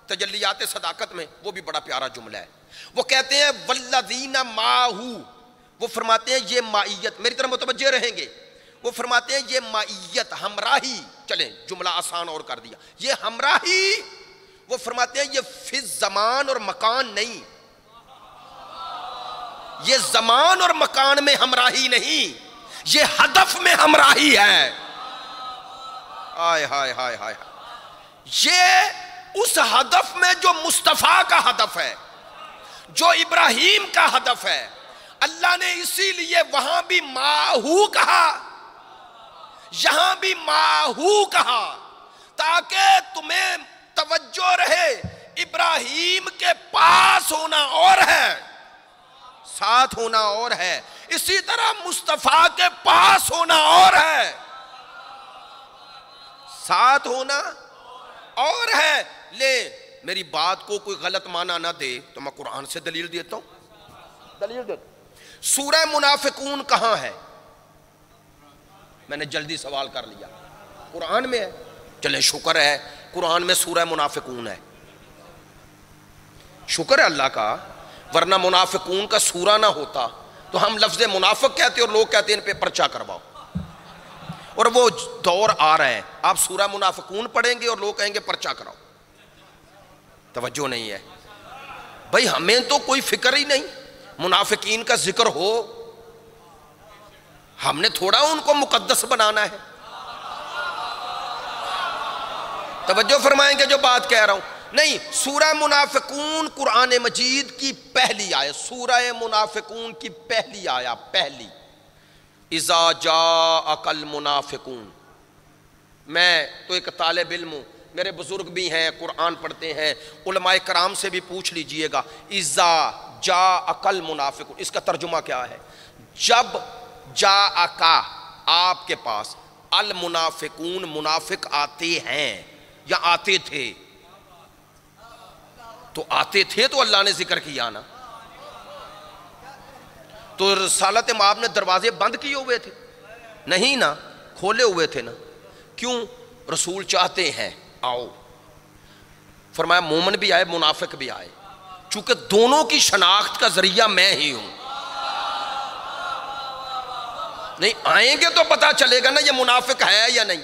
تجلیات صداقت میں، وہ بھی بڑا پیارا جملہ ہے۔ وہ کہتے ہیں والذین معہو، وہ فرماتے ہیں یہ معیت، میری طرح متوجہ رہیں گے، وہ فرماتے ہیں یہ معیت، ہمراہی، چلیں جملہ آسان اور کر دیا، یہ ہمراہی، وہ فرماتے ہیں یہ فی زمان اور مکان نہیں، یہ زمان اور مکان میں ہمراہی نہیں، یہ ہدف میں ہمراہی ہے۔ آئے ہائے ہائے ہائے، یہ اس ہدف میں جو مصطفیٰ کا ہدف ہے، جو ابراہیم کا ہدف ہے، اللہ نے اسی لیے وہاں بھی ماہو کہا، یہاں بھی ماہو کہا، تاکہ تمہیں توجہ رہے، ابراہیم کے پاس ہونا اور ہے، ساتھ ہونا اور ہے، اسی طرح مصطفیٰ کے پاس ہونا اور ہے، ساتھ ہونا اور ہے۔ لے میری بات کو کوئی غلط معنی نہ دے تو میں قرآن سے دلیل دیتا ہوں۔ سورہ منافقون کہاں ہے؟ میں نے جلدی سوال کر لیا، قرآن میں ہے، چلیں شکر ہے قرآن میں سورہ منافقون ہے، شکر ہے اللہ کا، ورنہ منافقون کا سورہ نہ ہوتا تو ہم لفظ منافق کہتے اور لوگ کہتے ہیں ان پہ پرچہ کرواؤ، اور وہ دور آ رہا ہے، آپ سورہ منافقون پڑھیں گے اور لوگ کہیں گے پرچہ کراؤ۔ توجہ نہیں ہے بھئی، ہمیں تو کوئی فکر ہی نہیں، منافقین کا ذکر ہو، ہم نے تھوڑا ان کو مقدس بنانا ہے۔ توجہ فرمائیں گے جو بات کہہ رہا ہوں؟ نہیں، سورہ منافقون قرآن مجید کی پہلی آیت، سورہ منافقون کی پہلی آیت، پہلی، اذا جاءک المنافقون۔ میں تو ایک طالب علم ہوں، میرے بزرگ بھی ہیں، قرآن پڑھتے ہیں، علماء کرام سے بھی پوچھ لیجئے گا، اذا جاءک المنافقون، اس کا ترجمہ کیا ہے؟ جب جاءک آپ کے پاس، المنافقون منافق آتے ہیں یا آتے تھے، تو آتے تھے تو اللہ نے ذکر کیا نا، تو رسالت مآب نے دروازے بند کیے ہوئے تھے؟ نہیں نا، کھولے ہوئے تھے نا۔ کیوں؟ رسول چاہتے ہیں آؤ، فرمایا مومن بھی آئے منافق بھی آئے، چونکہ دونوں کی شناخت کا ذریعہ میں ہی ہوں، نہیں آئیں گے تو پتا چلے گا نا یہ منافق ہے یا نہیں۔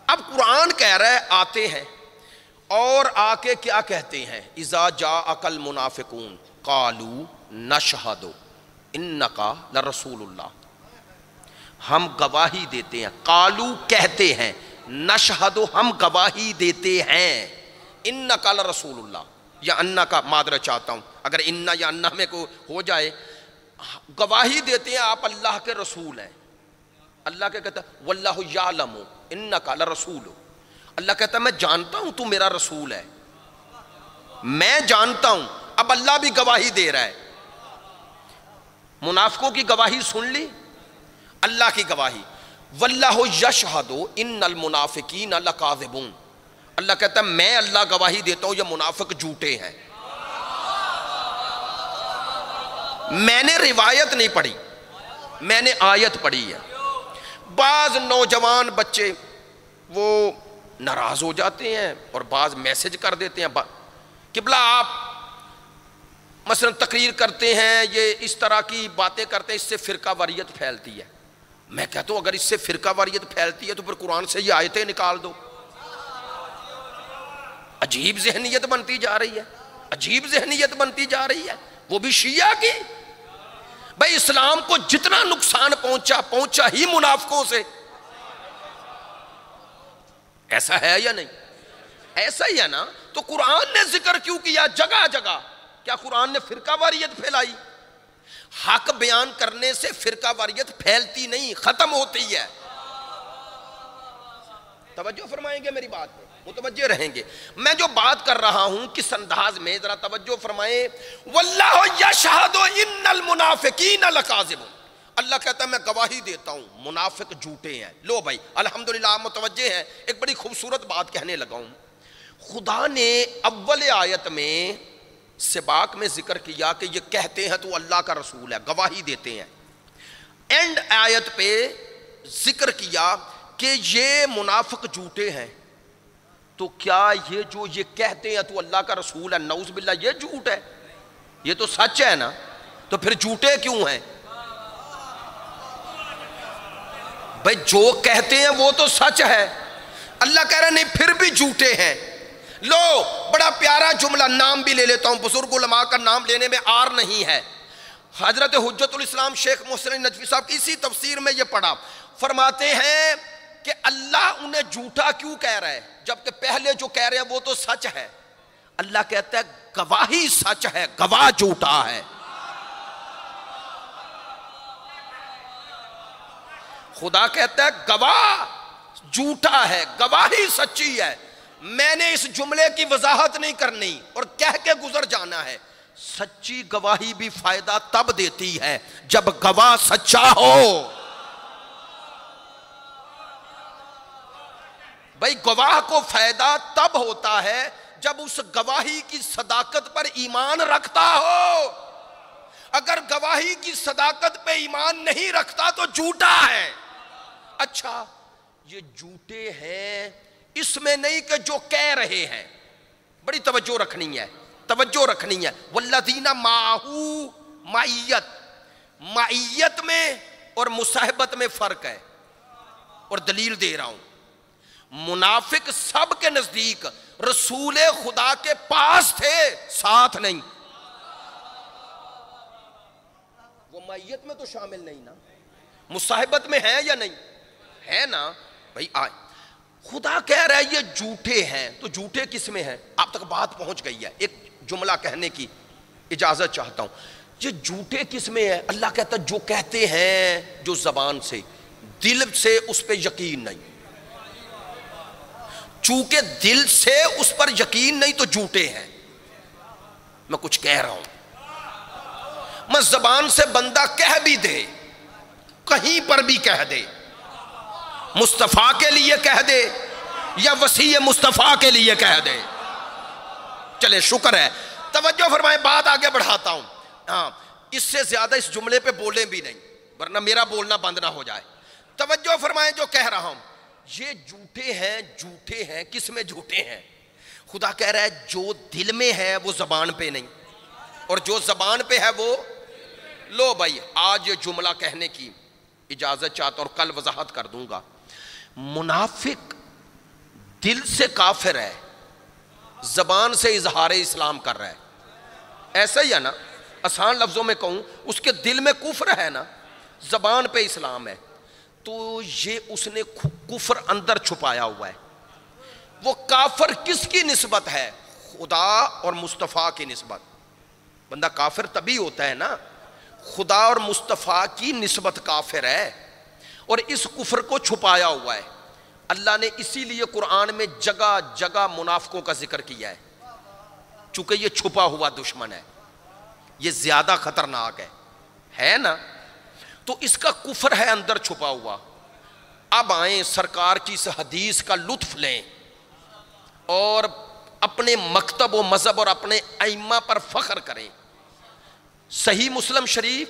اب قرآن کہہ رہا ہے آتے ہیں، اور آ کے کیا کہتے ہیں؟ اذا جاءک المنافقون قالوا نشہد انکا لرسول اللہ، ہم گواہی دیتے ہیں، قالو کہتے ہیں، نشہد ہم گواہی دیتے ہیں، انکا لرسول اللہ، یا انا کا معذرت چاہتا ہوں، اگر انا یا انا میں کو ہو جائے، گواہی دیتے ہیں آپ اللہ کے رسول ہیں۔ اللہ کیا کہتا ہے؟ واللہ یعلم انکا لرسول، اللہ کہتا ہے میں جانتا ہوں تو میرا رسول ہے، میں جانتا ہوں۔ اب اللہ بھی گواہی دے رہا ہے، منافقوں کی گواہی سن لی، اللہ کی گواہی، واللہ یشہد ان المنافقین لکاذبون، اللہ کہتا ہے میں اللہ گواہی دیتا ہوں یہ منافق جھوٹے ہیں۔ میں نے روایت نہیں پڑھی، میں نے آیت پڑھی ہے۔ بعض نوجوان بچے وہ ناراض ہو جاتے ہیں اور بعض میسج کر دیتے ہیں، قبلہ آپ مثلا تقریر کرتے ہیں، یہ اس طرح کی باتیں کرتے ہیں، اس سے فرقہ واریت پھیلتی ہے۔ میں کہتا ہوں اگر اس سے فرقہ واریت پھیلتی ہے تو پھر قرآن سے یہ آیتیں نکال دو۔ عجیب ذہنیت بنتی جا رہی ہے، عجیب ذہنیت بنتی جا رہی ہے، وہ بھی شیعہ کی۔ بھائی اسلام کو جتنا نقصان پہنچا ہی منافقوں سے، ایسا ہے یا نہیں؟ ایسا ہی ہے نا؟ تو قرآن نے ذکر کیوں کیا جگہ جگہ؟ کیا قرآن نے فرقہ واریت پھیلائی؟ حق بیان کرنے سے فرقہ واریت پھیلتی نہیں، ختم ہوتی ہے۔ توجہ فرمائیں گے میری بات پہ؟ متوجہ رہیں گے؟ میں جو بات کر رہا ہوں کس انداز میں، ذرا توجہ فرمائیں۔ واللہ یشہد ان المنافقین لکاذبون، اللہ کہتا ہے میں گواہی دیتا ہوں منافق جھوٹے ہیں۔ لو بھائی الحمدللہ آپ متوجہ ہیں، ایک بڑی خوبصورت بات کہنے لگا ہوں۔ خدا نے اول آیت میں سباق میں ذکر کیا کہ یہ کہتے ہیں تو اللہ کا رسول ہے، گواہی دیتے ہیں۔ اینڈ آیت پہ ذکر کیا کہ یہ منافق جھوٹے ہیں، تو کیا یہ جو یہ کہتے ہیں تو اللہ کا رسول ہے، نعوذ باللہ یہ جھوٹ ہے؟ یہ تو سچ ہے نا، تو پھر جھوٹے کیوں ہیں؟ بھائی جو کہتے ہیں وہ تو سچ ہے، اللہ کہہ رہا ہے نہیں پھر بھی جھوٹے ہیں۔ لو بڑا پیارا جملہ، نام بھی لے لیتا ہوں، بزرگ علماء کا نام لینے میں آر نہیں ہے۔ حضرت حجت الاسلام شیخ محسن نجفی صاحب اسی تفسیر میں یہ پڑھا، فرماتے ہیں کہ اللہ انہیں جھوٹا کیوں کہہ رہا ہے جبکہ پہلے جو کہہ رہے ہیں وہ تو سچ ہے؟ اللہ کہتا ہے گواہی سچ ہے، گواہ جھوٹا ہے۔ خدا کہتا ہے گواہ جھوٹا ہے، گواہی سچی ہے۔ میں نے اس جملے کی وضاحت نہیں کرنی اور کہہ کے گزر جانا ہے۔ سچی گواہی بھی فائدہ تب دیتی ہے جب گواہ سچا ہو۔ بھائی گواہ کو فائدہ تب ہوتا ہے جب اس گواہی کی صداقت پر ایمان رکھتا ہو۔ اگر گواہی کی صداقت پہ ایمان نہیں رکھتا تو جھوٹا ہے۔ اچھا یہ جھوٹے ہیں اس میں نہیں کہ جو کہہ رہے ہیں، بڑی توجہ رکھنی ہے، توجہ رکھنی ہے۔ والذین معہو، معیت، معیت میں اور مصاحبت میں فرق ہے، اور دلیل دے رہا ہوں۔ منافق سب کے نزدیک رسول خدا کے پاس تھے، ساتھ نہیں۔ وہ معیت میں تو شامل نہیں نا، مصاحبت میں ہے یا نہیں ہے نا؟ بھائی آئے خدا کہہ رہا ہے یہ جھوٹے ہیں، تو جھوٹے کس میں ہیں؟ آپ تک بات پہنچ گئی ہے، ایک جملہ کہنے کی اجازت چاہتا ہوں۔ یہ جھوٹے کس میں ہے؟ اللہ کہتا ہے جو کہتے ہیں جو زبان سے، دل سے اس پہ یقین نہیں۔ چونکہ دل سے اس پر یقین نہیں تو جھوٹے ہیں۔ میں کچھ کہہ رہا ہوں، میں زبان سے بندہ کہہ بھی دے، کہیں پر بھی کہہ دے، مصطفیٰ کے لیے کہہ دے یا وسیع مصطفیٰ کے لیے کہہ دے، چلے شکر ہے۔ توجہ فرمائیں، بات آگے بڑھاتا ہوں۔ ہاں اس سے زیادہ اس جملے پہ بولیں بھی نہیں ورنہ میرا بولنا بند نہ ہو جائے۔ توجہ فرمائیں جو کہہ رہا ہوں، یہ جھوٹے ہیں۔ جھوٹے ہیں کس میں جھوٹے ہیں؟ خدا کہہ رہا ہے جو دل میں ہے وہ زبان پہ نہیں، اور جو زبان پہ ہے وہ۔ لو بھائی آج یہ جملہ کہنے کی اجازت چاہتا اور کل وضاحت کر دوں گا۔ منافق دل سے کافر ہے، زبان سے اظہار اسلام کر رہا ہے، ایسا ہی ہے نا؟ آسان لفظوں میں کہوں، اس کے دل میں کفر ہے نا، زبان پہ اسلام ہے۔ تو یہ اس نے کفر اندر چھپایا ہوا ہے. وہ کافر کس کی نسبت ہے؟ خدا اور مصطفیٰ کی نسبت. بندہ کافر تبھی ہوتا ہے نا، خدا اور مصطفیٰ کی نسبت کافر ہے، اور اس کفر کو چھپایا ہوا ہے. اللہ نے اسی لیے قرآن میں جگہ جگہ منافقوں کا ذکر کیا ہے، چونکہ یہ چھپا ہوا دشمن ہے، یہ زیادہ خطرناک ہے نا. تو اس کا کفر ہے اندر چھپا ہوا. اب آئیں سرکار کی اس حدیث کا لطف لیں اور اپنے مکتب و مذہب اور اپنے ائمہ پر فخر کریں. صحیح مسلم شریف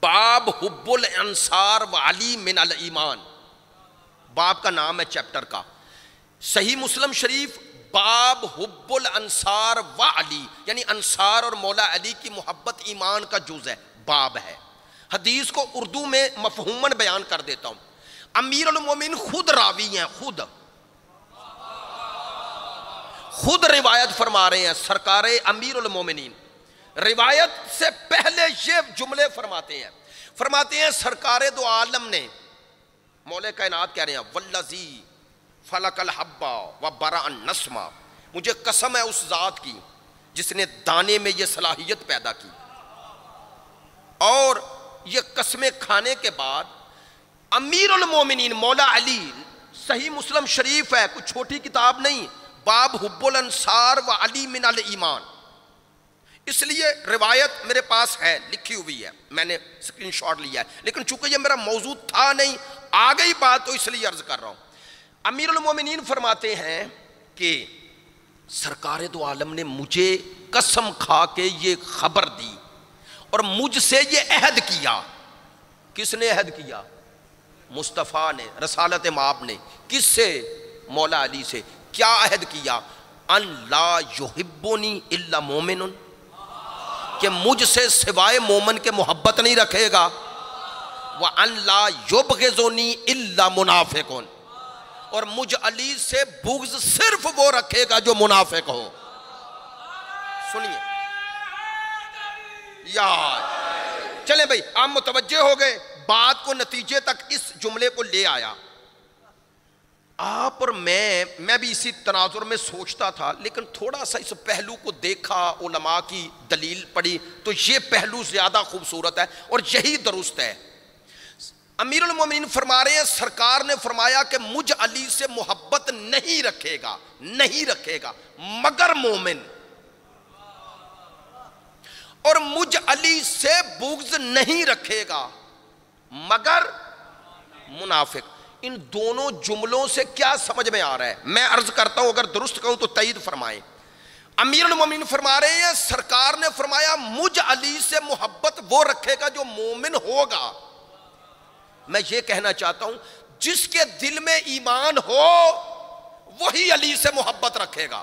باب حب الانصار و علی من الایمان، باب کا نام ہے چیپٹر کا. صحیح مسلم شریف باب حب الانصار و علی، یعنی انصار اور مولا علی کی محبت ایمان کا جز ہے، باب ہے. حدیث کو اردو میں مفہوماً بیان کر دیتا ہوں. امیر المومنین خود راوی ہیں، خود روایت فرما رہے ہیں. سرکار امیر المومنین روایت سے پہلے یہ جملے فرماتے ہیں سرکار دو عالم نے، مولا کائنات کہہ رہے ہیں والذی فلق الحبہ و برأ النسمہ، مجھے قسم ہے اس ذات کی جس نے دانے میں یہ صلاحیت پیدا کی. اور یہ قسمیں کھانے کے بعد امیر المومنین مولا علی، صحیح مسلم شریف ہے، کوئی چھوٹی کتاب نہیں، باب حب الانصار و علی من الایمان. اس لیے روایت میرے پاس ہے، لکھی ہوئی ہے، میں نے اسکرین شاٹ لیا ہے، لیکن چونکہ یہ میرا موضوع تھا نہیں، آ گئی بات تو اس لیے عرض کر رہا ہوں. امیر المومنین فرماتے ہیں کہ سرکار دو عالم نے مجھے قسم کھا کے یہ خبر دی اور مجھ سے یہ عہد کیا. کس نے عہد کیا؟ مصطفیٰ نے، رسالت مآب نے. کس سے؟ مولا علی سے. کیا عہد کیا؟ ان لا یحبنی الا مومن، کہ مجھ سے سوائے مومن کے محبت نہیں رکھے گا. وَأَن لَا يُبْغِضُنِي إِلَّا مُنَافِقٌ، اور مجھ علی سے بغض صرف وہ رکھے گا جو منافق ہو. سنیے یار، چلیں بھائی آپ متوجہ ہو گئے، بات کو نتیجے تک اس جملے کو لے آیا. آپ اور میں بھی اسی تناظر میں سوچتا تھا، لیکن تھوڑا سا اس پہلو کو دیکھا، علماء کی دلیل پڑھی تو یہ پہلو زیادہ خوبصورت ہے اور یہی درست ہے. امیر المومنین فرما رہے ہیں سرکار نے فرمایا کہ مجھ علی سے محبت نہیں رکھے گا مگر مومن، اور مجھ علی سے بغض نہیں رکھے گا مگر منافق. ان دونوں جملوں سے کیا سمجھ میں آ رہا ہے؟ میں عرض کرتا ہوں، اگر درست کہوں تو تائید فرمائیں. امیر المومنین فرما رہے ہیں سرکار نے فرمایا مجھ علی سے محبت وہ رکھے گا جو مومن ہوگا. میں یہ کہنا چاہتا ہوں جس کے دل میں ایمان ہو وہی علی سے محبت رکھے گا.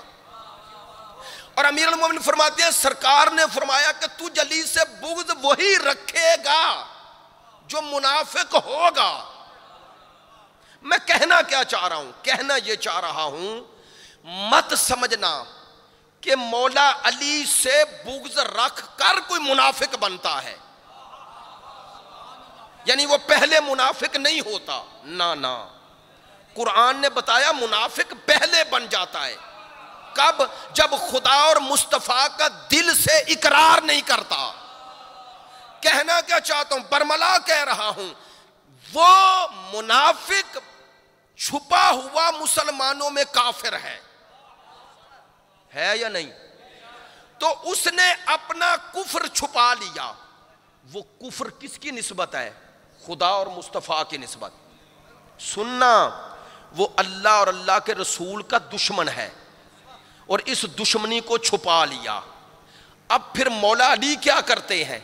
اور امیر المومنین فرماتے ہیں سرکار نے فرمایا کہ تجھ علی سے بغض وہی رکھے گا جو منافق ہوگا. میں کہنا کیا چاہ رہا ہوں؟ کہنا یہ چاہ رہا ہوں مت سمجھنا کہ مولا علی سے بغض رکھ کر کوئی منافق بنتا ہے، یعنی وہ پہلے منافق نہیں ہوتا. نہ، قرآن نے بتایا منافق پہلے بن جاتا ہے. کب؟ جب خدا اور مصطفیٰ کا دل سے اقرار نہیں کرتا. کہنا کیا چاہتا ہوں، برملا کہہ رہا ہوں، وہ منافق چھپا ہوا مسلمانوں میں کافر ہے یا نہیں؟ تو اس نے اپنا کفر چھپا لیا. وہ کفر کس کی نسبت ہے؟ خدا اور مصطفیٰ کی نسبت. سننا، وہ اللہ اور اللہ کے رسول کا دشمن ہے اور اس دشمنی کو چھپا لیا. اب پھر مولا علی کیا کرتے ہیں؟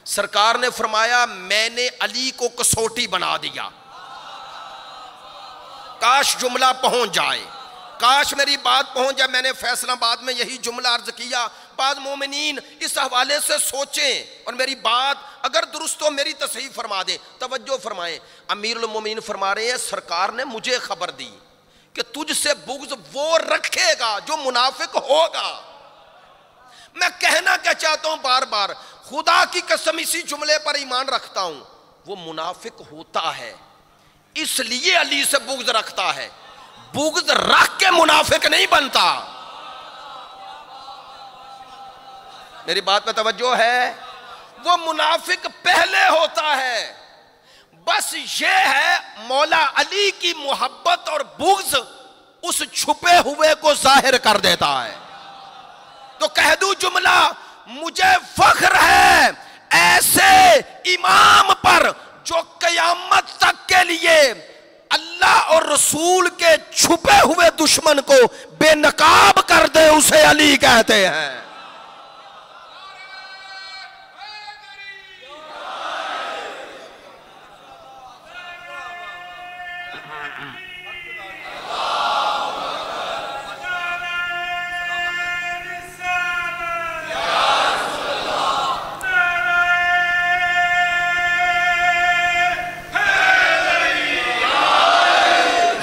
سرکار نے فرمایا میں نے علی کو کسوٹی بنا دیا. کاش جملہ پہنچ جائے، کاش میری بات پہنچ جائے. میں نے فیصلہ آباد میں یہی جملہ عرض کیا. بعض مومنین اس حوالے سے سوچیں اور میری بات اگر درست ہو میری تصحیح فرما دیں. توجہ فرمائیں، امیر المومنین فرما رہے ہیں سرکار نے مجھے خبر دی کہ تجھ سے بغض وہ رکھے گا جو منافق ہوگا. میں کہنا کیا چاہتا ہوں بار بار، خدا کی قسم اسی جملے پر ایمان رکھتا ہوں، وہ منافق ہوتا ہے اس لیے علی سے بغض رکھتا ہے، بغض رکھ کے منافق نہیں بنتا۔ میری بات پہ توجہ ہے؟ وہ منافق پہلے ہوتا ہے، بس یہ ہے مولا علی کی محبت اور بغض اس چھپے ہوئے کو ظاہر کر دیتا ہے۔ تو کہہ دوں جملہ، مجھے فخر ہے ایسے امام پر جو قیامت تک کے لیے اللہ اور رسول کے چھپے ہوئے دشمن کو بے نقاب کر دے، اسے علی کہتے ہیں۔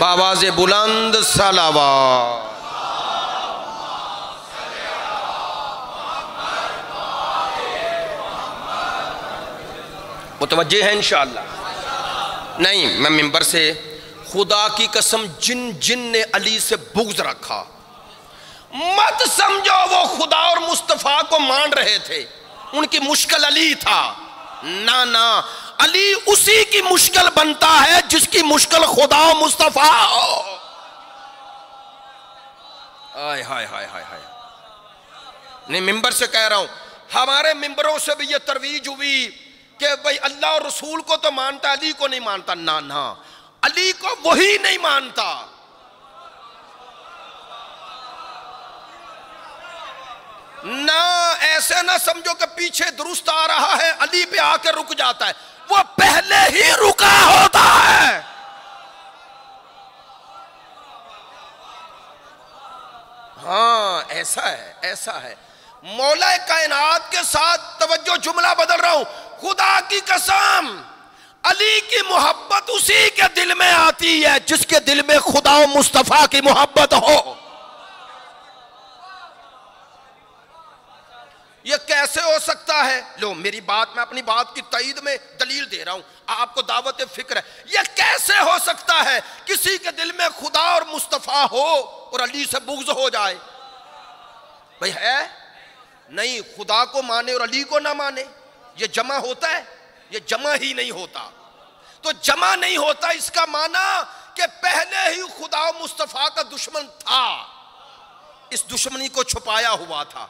آواز بلند صلوات۔ متوجہ ہے انشاءاللہ؟ نہیں، میں منبر سے خدا کی قسم جن نے علی سے بغض رکھا، مت سمجھو وہ خدا اور مصطفیٰ کو مان رہے تھے، ان کی مشکل علی تھا۔ نہ، علی اسی کی مشکل بنتا ہے جس کی مشکل خدا و مصطفیٰ ہو۔ آئے ہائے ہائے ہائے ہائے، نہیں ممبر سے کہہ رہا ہوں، ہمارے ممبروں سے بھی یہ ترویج ہوئی کہ بھئی اللہ اور رسول کو تو مانتا، علی کو نہیں مانتا۔ نہ، علی کو وہی نہیں مانتا۔ نہ ایسے نہ سمجھو کہ پیچھے درست آ رہا ہے علی پہ آ کے رک جاتا ہے، وہ پہلے ہی رکا ہوتا ہے۔ ہاں ایسا ہے مولا کائنات کے ساتھ۔ توجہ، جملہ بدل رہا ہوں، خدا کی قسم علی کی محبت اسی کے دل میں آتی ہے جس کے دل میں خدا و مصطفیٰ کی محبت ہو۔ یہ کیسے ہو سکتا ہے؟ لو میری بات، میں اپنی بات کی تائید میں دلیل دے رہا ہوں، آپ کو دعوت فکر ہے۔ یہ کیسے ہو سکتا ہے کسی کے دل میں خدا اور مصطفیٰ ہو اور علی سے بغض ہو جائے؟ بھئی ہے نہیں، خدا کو مانے اور علی کو نہ مانے، یہ جمع ہوتا ہے؟ یہ جمع ہی نہیں ہوتا۔ تو جمع نہیں ہوتا اس کا معنی کہ پہلے ہی خدا و مصطفیٰ کا دشمن تھا، اس دشمنی کو چھپایا ہوا تھا۔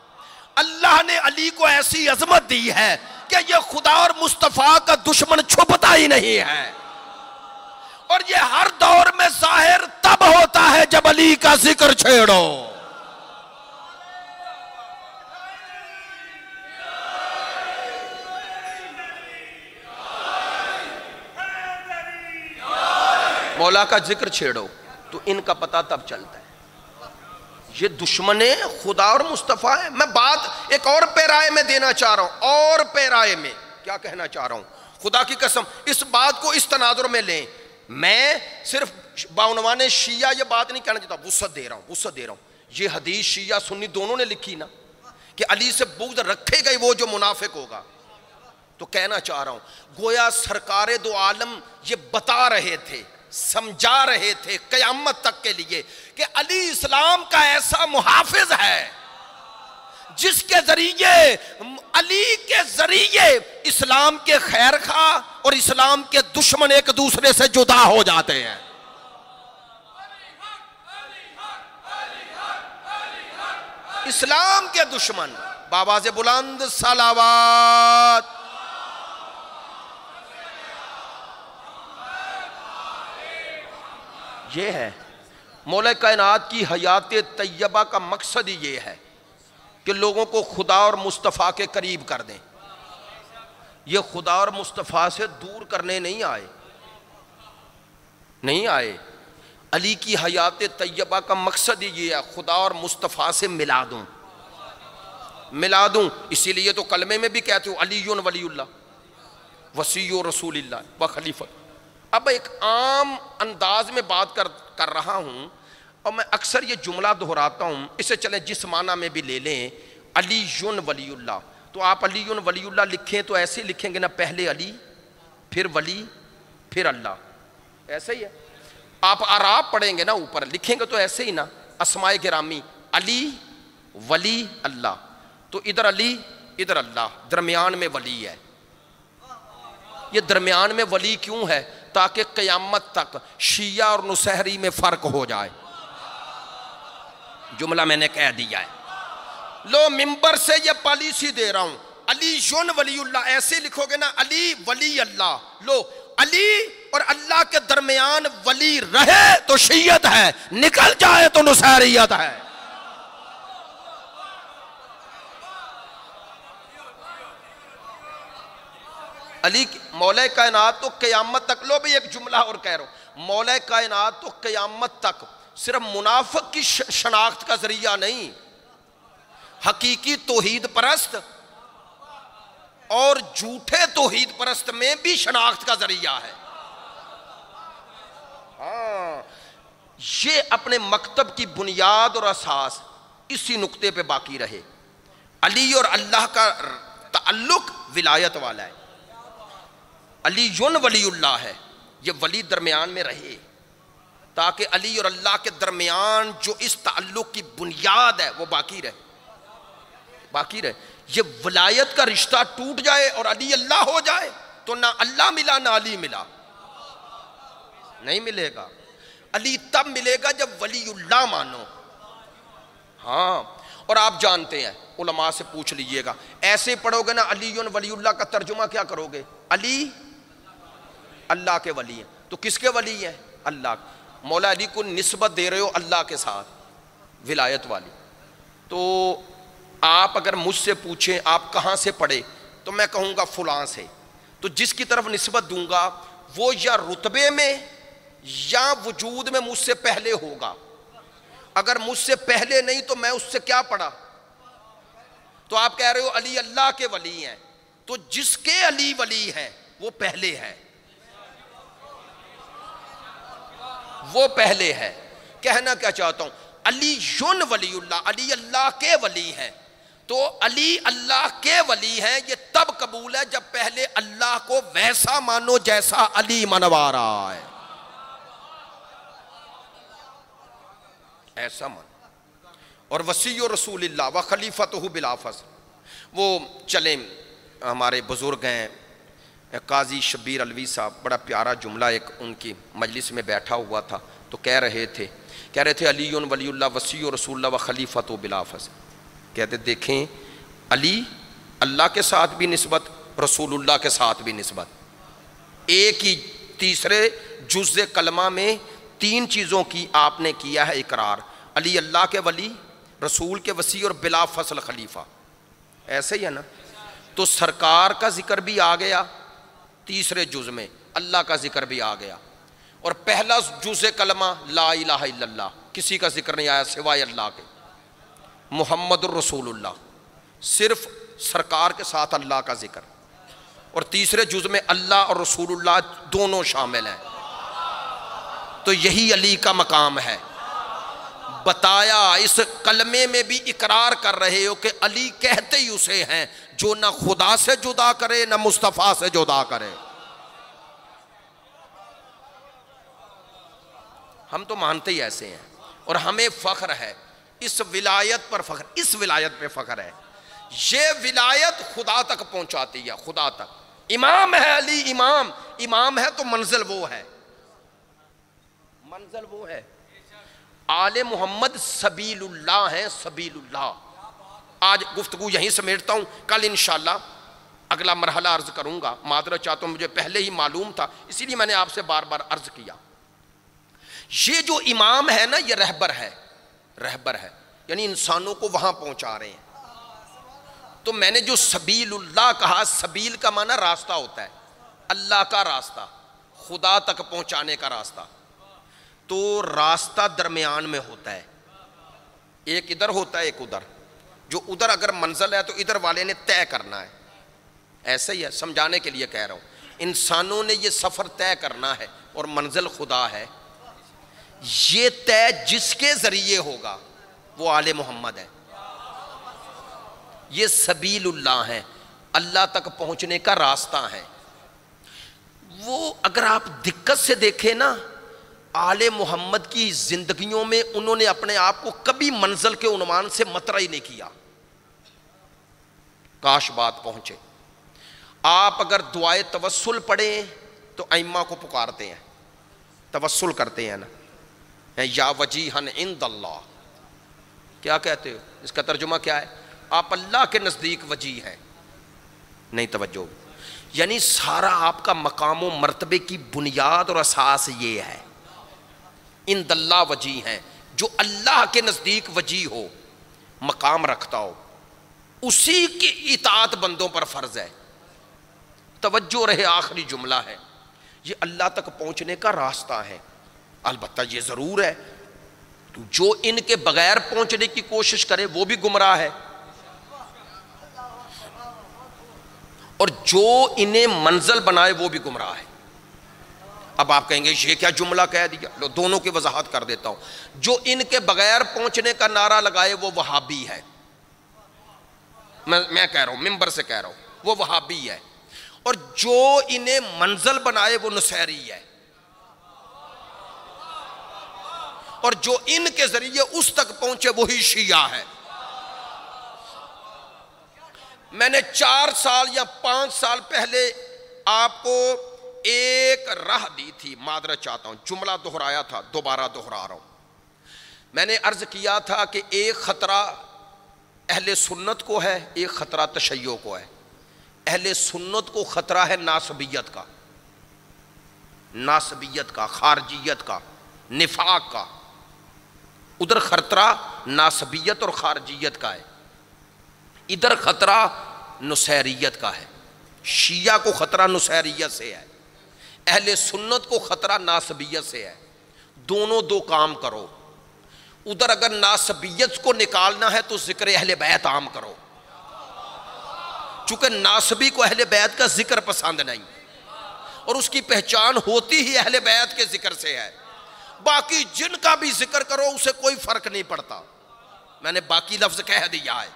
اللہ نے علی کو ایسی عظمت دی ہے کہ یہ خدا اور مصطفیٰ کا دشمن چھپتا ہی نہیں ہے، اور یہ ہر دور میں ظاہر تب ہوتا ہے جب علی کا ذکر چھیڑو۔ مولا کا ذکر چھیڑو تو ان کا پتہ تب چلتا ہے یہ دشمن خدا اور مصطفیٰ ہے۔ میں بات ایک اور پیرائے میں دینا چاہ رہا ہوں، اور پیرائے میں کیا کہنا چاہ رہا ہوں، خدا کی قسم اس بات کو اس تناظر میں لیں۔ میں صرف بعنوان شیعہ یہ بات نہیں کہنا چاہتا، وسعت دے رہا ہوں۔ یہ حدیث شیعہ سنی دونوں نے لکھی نا کہ علی سے بغض رکھے گئے وہ جو منافق ہوگا، تو کہنا چاہ رہا ہوں گویا سرکار دو عالم یہ بتا رہے تھے، سمجھا رہے تھے قیامت تک کے لیے کہ علی اسلام کا ایسا محافظ ہے جس کے ذریعے، علی کے ذریعے اسلام کے خیر خواہ اور اسلام کے دشمن ایک دوسرے سے جدا ہو جاتے ہیں۔ اسلام کے دشمن، بآواز بلند صلوات۔ یہ ہے مولا کائنات کی حیات طیبہ کا مقصد ہی یہ ہے کہ لوگوں کو خدا اور مصطفیٰ کے قریب کر دیں۔ یہ خدا اور مصطفیٰ سے دور کرنے نہیں آئے۔ علی کی حیات طیبہ کا مقصد ہی یہ ہے خدا اور مصطفیٰ سے ملا دوں۔ اسی لیے تو کلمے میں بھی کہتے ہو علی ولی اللہ وصی رسول اللہ و خلیفہ۔ اب ایک عام انداز میں بات کر رہا ہوں اور میں اکثر یہ جملہ دہراتا ہوں، اسے چلیں جس معنی میں بھی لے لیں، علی ولی اللہ۔ تو آپ علی ولی اللہ لکھیں تو ایسے لکھیں گے نا، پہلے علی پھر ولی پھر اللہ، ایسے ہی ہے. آپ اعراب پڑھیں گے نا اوپر لکھیں گے تو ایسے ہی نا, اسماء گرامی علی ولی اللہ, تو ادھر علی ادھر اللہ, درمیان میں ولی ہے. یہ درمیان میں ولی کیوں ہے؟ تاکہ قیامت تک شیعہ اور نصیری میں فرق ہو جائے. جملہ میں نے کہہ دیا ہے. لو منبر سے یہ پالیسی دے رہا ہوں, علی یون ولی اللہ, ایسے لکھو گے نا علی ولی اللہ. لو علی اور اللہ کے درمیان ولی رہے تو شیعت ہے, نکل جائے تو نصیریت ہے. علی مولا کائنات تو قیامت تک, لو بھی ایک جملہ اور کہہ رہا ہوں, مولا کائنات تو قیامت تک صرف منافق کی شناخت کا ذریعہ نہیں, حقیقی توحید پرست اور جھوٹے توحید پرست میں بھی شناخت کا ذریعہ ہے. ہاں, یہ اپنے مکتب کی بنیاد اور اساس اسی نقطے پہ باقی رہے. علی اور اللہ کا تعلق ولایت والا ہے, علی یون ولی اللہ ہے, یہ ولی درمیان میں رہے تاکہ علی اور اللہ کے درمیان جو اس تعلق کی بنیاد ہے وہ باقی رہے, باقی رہے. یہ ولایت کا رشتہ ٹوٹ جائے اور علی اللہ ہو جائے تو نہ اللہ ملا نہ علی ملا, نہیں ملے گا. علی تب ملے گا جب ولی اللہ مانو. ہاں, اور آپ جانتے ہیں, علماء سے پوچھ لیجئے گا, ایسے پڑھو گے نا علی ولی اللہ کا ترجمہ کیا کرو گے؟ علی اللہ کے ولی ہیں, تو کس کے ولی ہیں؟ اللہ. مولا علی کو نسبت دے رہے ہو اللہ کے ساتھ, ولایت والی. تو آپ اگر مجھ سے پوچھیں آپ کہاں سے پڑھے تو میں کہوں گا فلاں سے. تو جس کی طرف نسبت دوں گا وہ یا رتبے میں یا وجود میں مجھ سے پہلے ہوگا. اگر مجھ سے پہلے نہیں تو میں اس سے کیا پڑھا؟ تو آپ کہہ رہے ہو علی اللہ کے ولی ہیں, تو جس کے علی ولی ہیں وہ پہلے ہے, وہ پہلے ہے. کہنا کیا چاہتا ہوں, علی یون ولی اللہ, علی اللہ کے ولی ہیں. تو علی اللہ کے ولی ہیں یہ تب قبول ہے جب پہلے اللہ کو ویسا مانو جیسا علی منوا رہا ہے, ایسا مانو. اور وصی رسول اللہ و خلیفتہ بلا فصل. وہ چلیں, ہمارے بزرگ ہیں قاضی شبیر علوی صاحب, بڑا پیارا جملہ ایک ان کی مجلس میں بیٹھا ہوا تھا تو کہہ رہے تھے علی ولی اللہ وصی رسول اللہ و خلیفتہ بلا فصل. کہتے دیکھیں علی اللہ کے ساتھ بھی نسبت, رسول اللہ کے ساتھ بھی نسبت. ایک ہی تیسرے جز کلمہ میں 3 چیزوں کی آپ نے کیا ہے اقرار, علی اللہ کے ولی, رسول کے وصی اور بلا فصل خلیفہ. ایسے ہی ہے نا. تو سرکار کا ذکر بھی آ گیا تیسرے جز میں, اللہ کا ذکر بھی آ گیا, اور پہلا جز کلمہ لا الہ الا اللہ, کسی کا ذکر نہیں آیا سوائے اللہ کے. محمد الرسول اللہ, صرف سرکار کے ساتھ اللہ کا ذکر, اور تیسرے جز میں اللہ اور رسول اللہ دونوں شامل ہیں. تو یہی علی کا مقام ہے. بتایا اس کلمے میں بھی اقرار کر رہے ہو کہ علی کہتے ہی اسے ہیں جو نہ خدا سے جدا کرے نہ مصطفیٰ سے جدا کرے. ہم تو مانتے ہی ایسے ہیں, اور ہمیں فخر ہے اس ولایت پر, فخر اس ولایت پہ فخر ہے. یہ ولایت خدا تک پہنچاتی ہے, خدا تک. امام ہے علی, امام ہے تو منزل وہ ہے, منزل وہ ہے. آل محمد سبیل اللہ ہیں, سبیل اللہ. آج گفتگو یہیں سمیٹتا ہوں, کل انشاءاللہ اگلا مرحلہ عرض کروں گا. معذرت چاہتا ہوں, مجھے پہلے ہی معلوم تھا, اسی لیے میں نے آپ سے بار بار عرض کیا. یہ جو امام ہے نا یہ رہبر ہے, رہبر ہے, یعنی انسانوں کو وہاں پہنچا رہے ہیں. تو میں نے جو سبیل اللہ کہا, سبیل کا معنی راستہ ہوتا ہے, اللہ کا راستہ, خدا تک پہنچانے کا راستہ. تو راستہ درمیان میں ہوتا ہے, ایک ادھر ہوتا ہے ایک ادھر. جو ادھر اگر منزل ہے تو ادھر والے نے طے کرنا ہے. ایسا ہی ہے, سمجھانے کے لیے کہہ رہا ہوں. انسانوں نے یہ سفر طے کرنا ہے اور منزل خدا ہے. یہ طے جس کے ذریعے ہوگا وہ آل محمد ہے. یہ سبیل اللہ ہے, اللہ تک پہنچنے کا راستہ ہے. وہ اگر آپ دقت سے دیکھیں نا، آل محمد کی زندگیوں میں انہوں نے اپنے آپ کو کبھی منزل کے عنوان سے مطرح ہی نہیں کیا. کاش بات پہنچے. آپ اگر دعائے توسل پڑھیں تو ائمہ کو پکارتے ہیں، توسل کرتے ہیں نا، یا وجیہن عند اللہ. کیا کہتے ہو؟ اس کا ترجمہ کیا ہے؟ آپ اللہ کے نزدیک وجیہ ہیں. نہیں توجہ، یعنی سارا آپ کا مقام و مرتبے کی بنیاد اور اساس یہ ہے، عند اللہ وجیہ ہیں. جو اللہ کے نزدیک وجیہ ہو، مقام رکھتا ہو، اسی کی اطاعت بندوں پر فرض ہے. توجہ رہے، آخری جملہ ہے، یہ اللہ تک پہنچنے کا راستہ ہے. البتہ یہ ضرور ہے جو ان کے بغیر پہنچنے کی کوشش کرے وہ بھی گمراہ ہے، اور جو انہیں منزل بنائے وہ بھی گمراہ ہے. اب آپ کہیں گے یہ کیا جملہ کہہ دیا؟ لو دونوں کی وضاحت کر دیتا ہوں. جو ان کے بغیر پہنچنے کا نعرہ لگائے وہ وہابی ہے. میں کہہ رہا ہوں، ممبر سے کہہ رہا ہوں، وہ وہابی ہے. اور جو انہیں منزل بنائے وہ نصیری ہے، اور جو ان کے ذریعے اس تک پہنچے وہی شیعہ ہے. میں نے 4 سال یا 5 سال پہلے آپ کو ایک راہ دی تھی، معذرت چاہتا ہوں، جملہ دہرایا تھا، دوبارہ دہرا رہا ہوں. میں نے عرض کیا تھا کہ ایک خطرہ اہل سنت کو ہے، ایک خطرہ تشیع کو ہے. اہل سنت کو خطرہ ہے ناسبیت کا، ناسبیت کا، خارجیت کا، نفاق کا. ادھر خطرہ ناسبیت اور خارجیت کا ہے، ادھر خطرہ نصیریت کا ہے. شیعہ کو خطرہ نصیریت سے ہے، اہل سنت کو خطرہ ناسبیت سے ہے. دونوں دو کام کرو. ادھر اگر ناسبیت کو نکالنا ہے تو ذکر اہل بیت عام کرو، چونکہ ناسبی کو اہل بیت کا ذکر پسند نہیں، اور اس کی پہچان ہوتی ہی اہل بیت کے ذکر سے ہے. باقی جن کا بھی ذکر کرو اسے کوئی فرق نہیں پڑتا. میں نے باقی لفظ کہہ دیا ہے.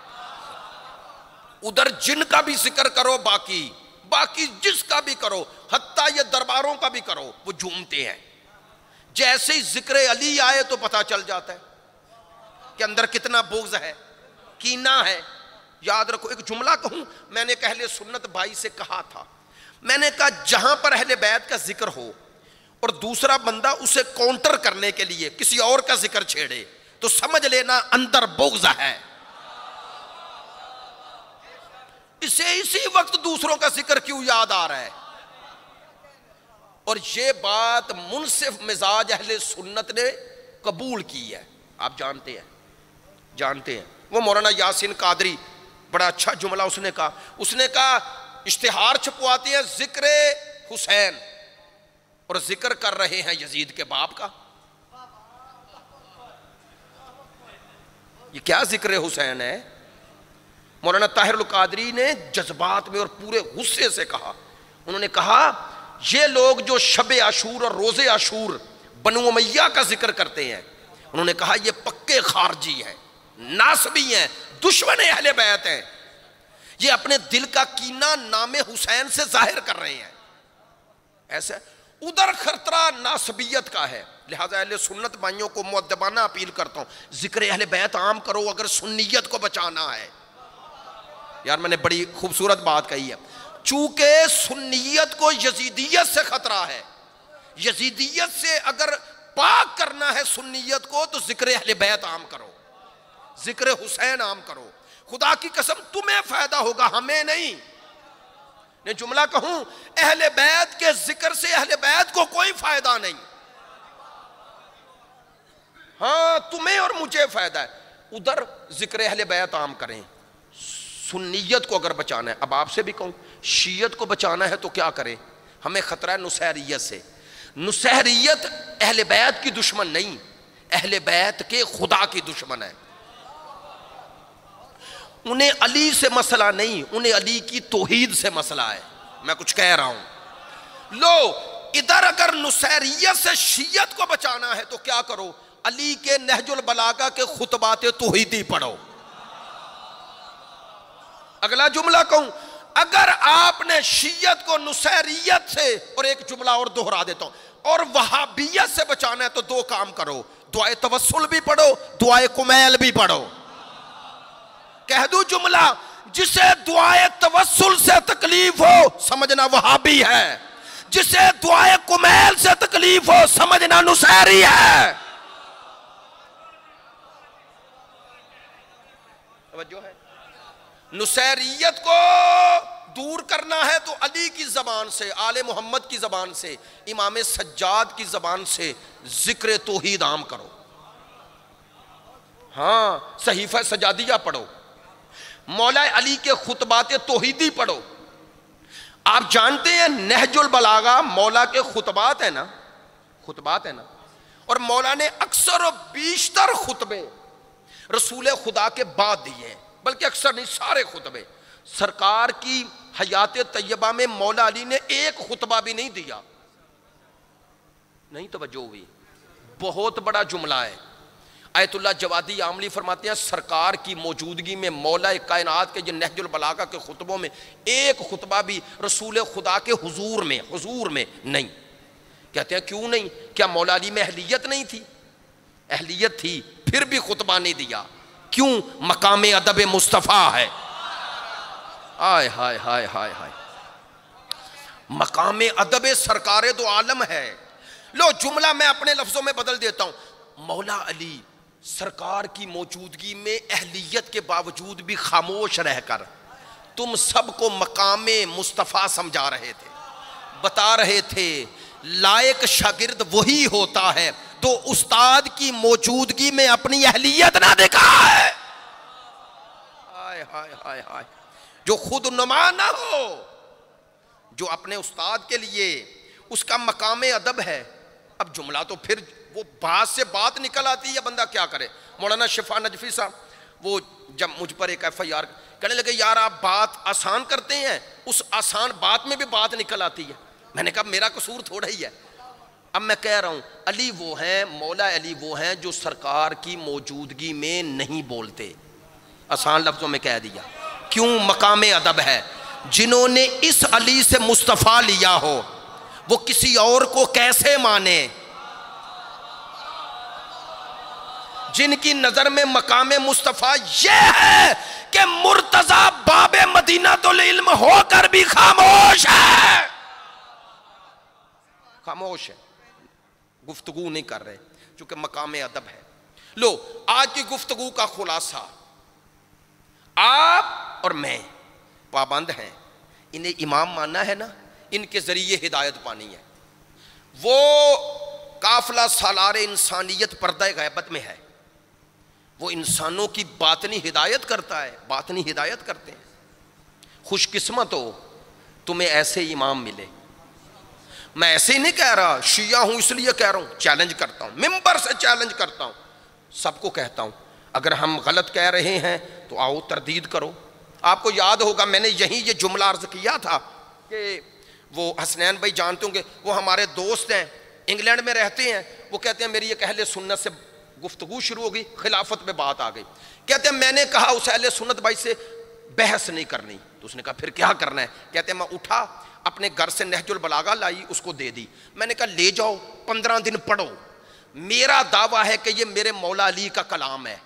ادھر جن کا بھی ذکر کرو، باقی جس کا بھی کرو، حتیٰ یہ درباروں کا بھی کرو، وہ جھومتے ہیں. جیسے ہی ذکر علی آئے تو پتہ چل جاتا ہے کہ اندر کتنا بغض ہے، کینہ ہے. یاد رکھو، ایک جملہ کہوں، میں نے اہل سنت بھائی سے کہا تھا، میں نے کہا جہاں پر اہل بیت کا ذکر ہو اور دوسرا بندہ اسے کاؤنٹر کرنے کے لیے کسی اور کا ذکر چھیڑے تو سمجھ لینا اندر بغض ہے. اسے اسی وقت دوسروں کا ذکر کیوں یاد آ رہا ہے؟ اور یہ بات منصف مزاج اہل سنت نے قبول کی ہے. آپ جانتے ہیں وہ مولانا یاسین قادری، بڑا اچھا جملہ اس نے کہا اشتہار چھپواتے ہیں ذکر حسین اور ذکر کر رہے ہیں یزید کے باپ کا. یہ کیا ذکر حسین ہے؟ مولانا طاہر القادری نے جذبات میں اور پورے غصے سے کہا. انہوں نے کہا یہ لوگ جو شب عاشور اور روز عاشور بنو امیہ کا ذکر کرتے ہیں، انہوں نے کہا یہ پکے خارجی ہیں، ناسبی ہیں، دشمن اہل بیت ہیں. یہ اپنے دل کا کینہ نام حسین سے ظاہر کر رہے ہیں. ایسے ادھر خطرہ ناسبیت کا ہے. لہذا اہل سنت بھائیوں کو مؤدبانہ اپیل کرتا ہوں، ذکر اہل بیت عام کرو اگر سنیت کو بچانا ہے. یار میں نے بڑی خوبصورت بات کہی ہے، چونکہ سنیت کو یزیدیت سے خطرہ ہے. یزیدیت سے اگر پاک کرنا ہے سنیت کو تو ذکر اہل بیت عام کرو، ذکر حسین عام کرو. خدا کی قسم تمہیں فائدہ ہوگا، ہمیں نہیں. میں جملہ کہوں، اہل بیت کے ذکر سے اہل بیت کو کوئی فائدہ نہیں. ہاں تمہیں اور مجھے فائدہ ہے. ادھر ذکر اہل بیت عام کریں. سنیت کو اگر بچانا ہے، اب آپ سے بھی کہوں شیعت کو بچانا ہے تو کیا کریں؟ ہمیں خطرہ ہے نصیریت سے. نصیریت اہل بیت کی دشمن نہیں، اہل بیت کے خدا کی دشمن ہے. انہیں علی سے مسئلہ نہیں، انہیں علی کی توحید سے مسئلہ ہے. میں کچھ کہہ رہا ہوں. لو ادھر اگر نصیریت سے شیعت کو بچانا ہے تو کیا کرو؟ علی کے نہج البلاغہ کے خطبات توحیدی پڑھو. اگلا جملہ کہوں، اگر آپ نے شیعت کو نصیریت سے، اور ایک جملہ اور دہرا دیتا ہوں، اور وہابیت سے بچانا ہے تو دو کام کرو، دعائے توسل بھی پڑھو، دعائے کمیل بھی پڑھو۔ کہہ دوں جملہ، جسے دعائے توسل سے تکلیف ہو سمجھنا وہابی ہے، جسے دعائے کمیل سے تکلیف ہو سمجھنا نصیری ہے۔ توجہ ہے؟ نصیریت کو دور کرنا ہے تو علی کی زبان سے، آل محمد کی زبان سے، امام سجاد کی زبان سے ذکر توحید عام کرو۔ ہاں، صحیفہ سجادیہ پڑھو، مولا علی کے خطبات توحیدی پڑھو۔ آپ جانتے ہیں نہج البلاغہ مولا کے خطبات ہیں نا، اور مولا نے اکثر و بیشتر خطبے رسول خدا کے بعد دیے ہیں، بلکہ اکثر نہیں، سارے خطبے۔ سرکار کی حیات طیبہ میں مولا علی نے ایک خطبہ بھی نہیں دیا۔ نہیں توجہ ہوئی؟ بہت بڑا جملہ ہے۔ آیت اللہ جوادی عاملی فرماتے ہیں سرکار کی موجودگی میں مولا کائنات کے جو نہج البلاغہ کے خطبوں میں ایک خطبہ بھی رسول خدا کے حضور میں نہیں۔ کہتے ہیں کیوں نہیں؟ کیا مولا علی میں اہلیت نہیں تھی؟ اہلیت تھی، پھر بھی خطبہ نہیں دیا۔ کیوں؟ مقام ادب مصطفیٰ ہے۔ آئے ہائے ہائے ہائے ہائے، مقام ادب سرکار دو عالم ہے۔ لو جملہ میں اپنے لفظوں میں بدل دیتا ہوں، مولا علی سرکار کی موجودگی میں اہلیت کے باوجود بھی خاموش رہ کر تم سب کو مقام مصطفیٰ سمجھا رہے تھے، بتا رہے تھے لائق شاگرد وہی ہوتا ہے تو استاد کی موجودگی میں اپنی اہلیت نہ دکھائے۔ ہائے ہائے ہائے ہائے، جو خود نما نہ ہو، جو اپنے استاد کے لیے اس کا مقام ادب ہے۔ اب جملہ تو پھر وہ بات سے بات نکل آتی ہے، بندہ کیا کرے۔ مولانا شفا نجفی صاحب وہ جب مجھ پر ایک ایف آئی آر کہنے لگے یار آپ بات آسان کرتے ہیں، اس آسان بات میں بھی بات نکل آتی ہے۔ میں نے کہا میرا قصور تھوڑا ہی ہے۔ اب میں کہہ رہا ہوں علی وہ ہیں، مولا علی وہ ہیں جو سرکار کی موجودگی میں نہیں بولتے، آسان لفظوں میں کہہ دیا۔ کیوں؟ مقام ادب ہے۔ جنہوں نے اس علی سے مصطفیٰ لیا ہو وہ کسی اور کو کیسے مانے؟ جن کی نظر میں مقام مصطفیٰ یہ ہے کہ مرتضی باب مدینہ العلم ہو کر بھی خاموش ہے، خاموش ہے، گفتگو نہیں کر رہے، چونکہ مقام ادب ہے۔ لو آج کی گفتگو کا خلاصہ، آپ اور میں پابند ہیں، انہیں امام ماننا ہے نا، ان کے ذریعے ہدایت پانی ہے۔ وہ قافلہ سالار انسانیت پردہ غیبت میں ہے، وہ انسانوں کی باطنی ہدایت کرتا ہے، باطنی ہدایت کرتے ہیں۔ خوش قسمت ہو تمہیں ایسے امام ملے۔ میں ایسے ہی نہیں کہہ رہا، شیعہ ہوں اس لیے کہہ رہا ہوں، چیلنج کرتا ہوں، ممبر سے چیلنج کرتا ہوں، سب کو کہتا ہوں اگر ہم غلط کہہ رہے ہیں تو آؤ تردید کرو۔ آپ کو یاد ہوگا میں نے یہیں یہ جملہ عرض کیا تھا کہ وہ حسنین بھائی جانتے ہوں گے، وہ ہمارے دوست ہیں، انگلینڈ میں رہتے ہیں، وہ کہتے ہیں میری ایک اہل سنت سے گفتگو شروع ہو گئی، خلافت میں بات آ گئی، کہتے ہیں میں نے کہا اس اہل سنت بھائی سے بحث نہیں کرنی، تو اس نے کہا پھر کیا کرنا ہے؟ کہتے ہیں میں اٹھا اپنے گھر سے نہج البلاغہ لائی، اس کو دے دی، میں نے کہا لے جاؤ 15 دن پڑھو، میرا دعویٰ ہے کہ یہ میرے مولا علی کا کلام ہے،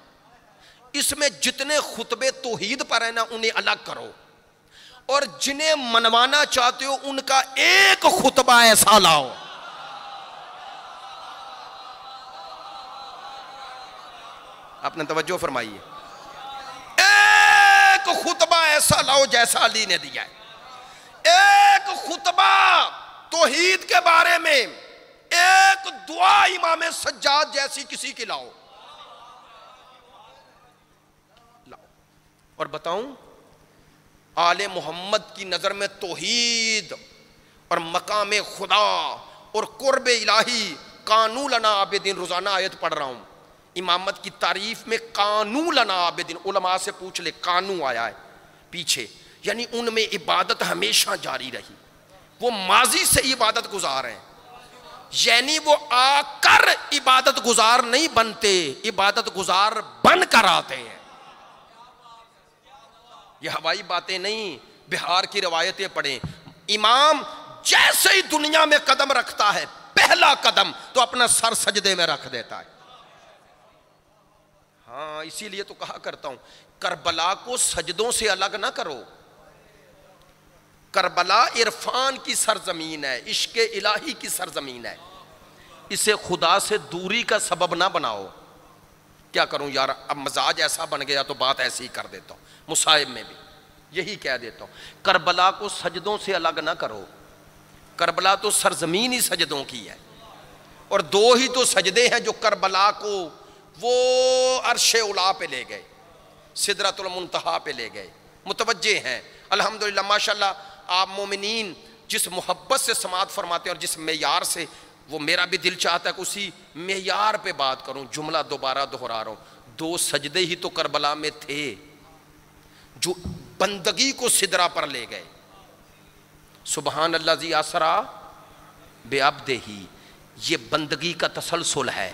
اس میں جتنے خطبے توحید پر ہیں نا انہیں الگ کرو، اور جنہیں منوانا چاہتے ہو ان کا ایک خطبہ ایسا لاؤ۔ آپ نے توجہ فرمائی ہے، ایک خطبہ ایسا لاؤ جیسا علی نے دیا ہے، ایک خطبہ توحید کے بارے میں، ایک دعا امام سجاد جیسی کسی کی لاؤ۔ اور بتاؤں آل محمد کی نظر میں توحید اور مقام خدا اور قرب الہی، قانون لنا عابدین، روزانہ آیت پڑھ رہا ہوں، امامت کی تعریف میں قانون لنا عابدین، علماء سے پوچھ لے قانون آیا ہے پیچھے، یعنی ان میں عبادت ہمیشہ جاری رہی، وہ ماضی سے عبادت گزار ہیں، یعنی وہ آ کر عبادت گزار نہیں بنتے، عبادت گزار بن کر آتے ہیں۔ یہ ہوائی باتیں نہیں، بہار کی روایتیں پڑھیں، امام جیسے ہی دنیا میں قدم رکھتا ہے پہلا قدم تو اپنا سر سجدے میں رکھ دیتا ہے. ہاں اسی لیے تو کہا کرتا ہوں کربلا کو سجدوں سے الگ نہ کرو. کربلا عرفان کی سرزمین ہے، عشق الہی کی سرزمین ہے. اسے خدا سے دوری کا سبب نہ بناؤ. کیا کروں یار، اب مزاج ایسا بن گیا تو بات ایسی ہی کر دیتا ہوں. مصائب میں بھی یہی کہہ دیتا ہوں، کربلا کو سجدوں سے الگ نہ کرو. کربلا تو سرزمین ہی سجدوں کی ہے، اور دو ہی تو سجدے ہیں جو کربلا کو وہ عرش اولا پہ لے گئے، سدرۃ المنتہا پہ لے گئے. متوجہ ہیں الحمدللہ ماشاءاللہ. آپ مومنین جس محبت سے سماعت فرماتے ہیں اور جس معیار سے، وہ میرا بھی دل چاہتا ہے کہ اسی معیار پہ بات کروں. جملہ دوبارہ دہرا رہا ہوں، دو سجدے ہی تو کربلا میں تھے جو بندگی کو سدرہ پر لے گئے. سبحان اللہ ذی اسرا بعبدہ، یہ بندگی کا تسلسل ہے.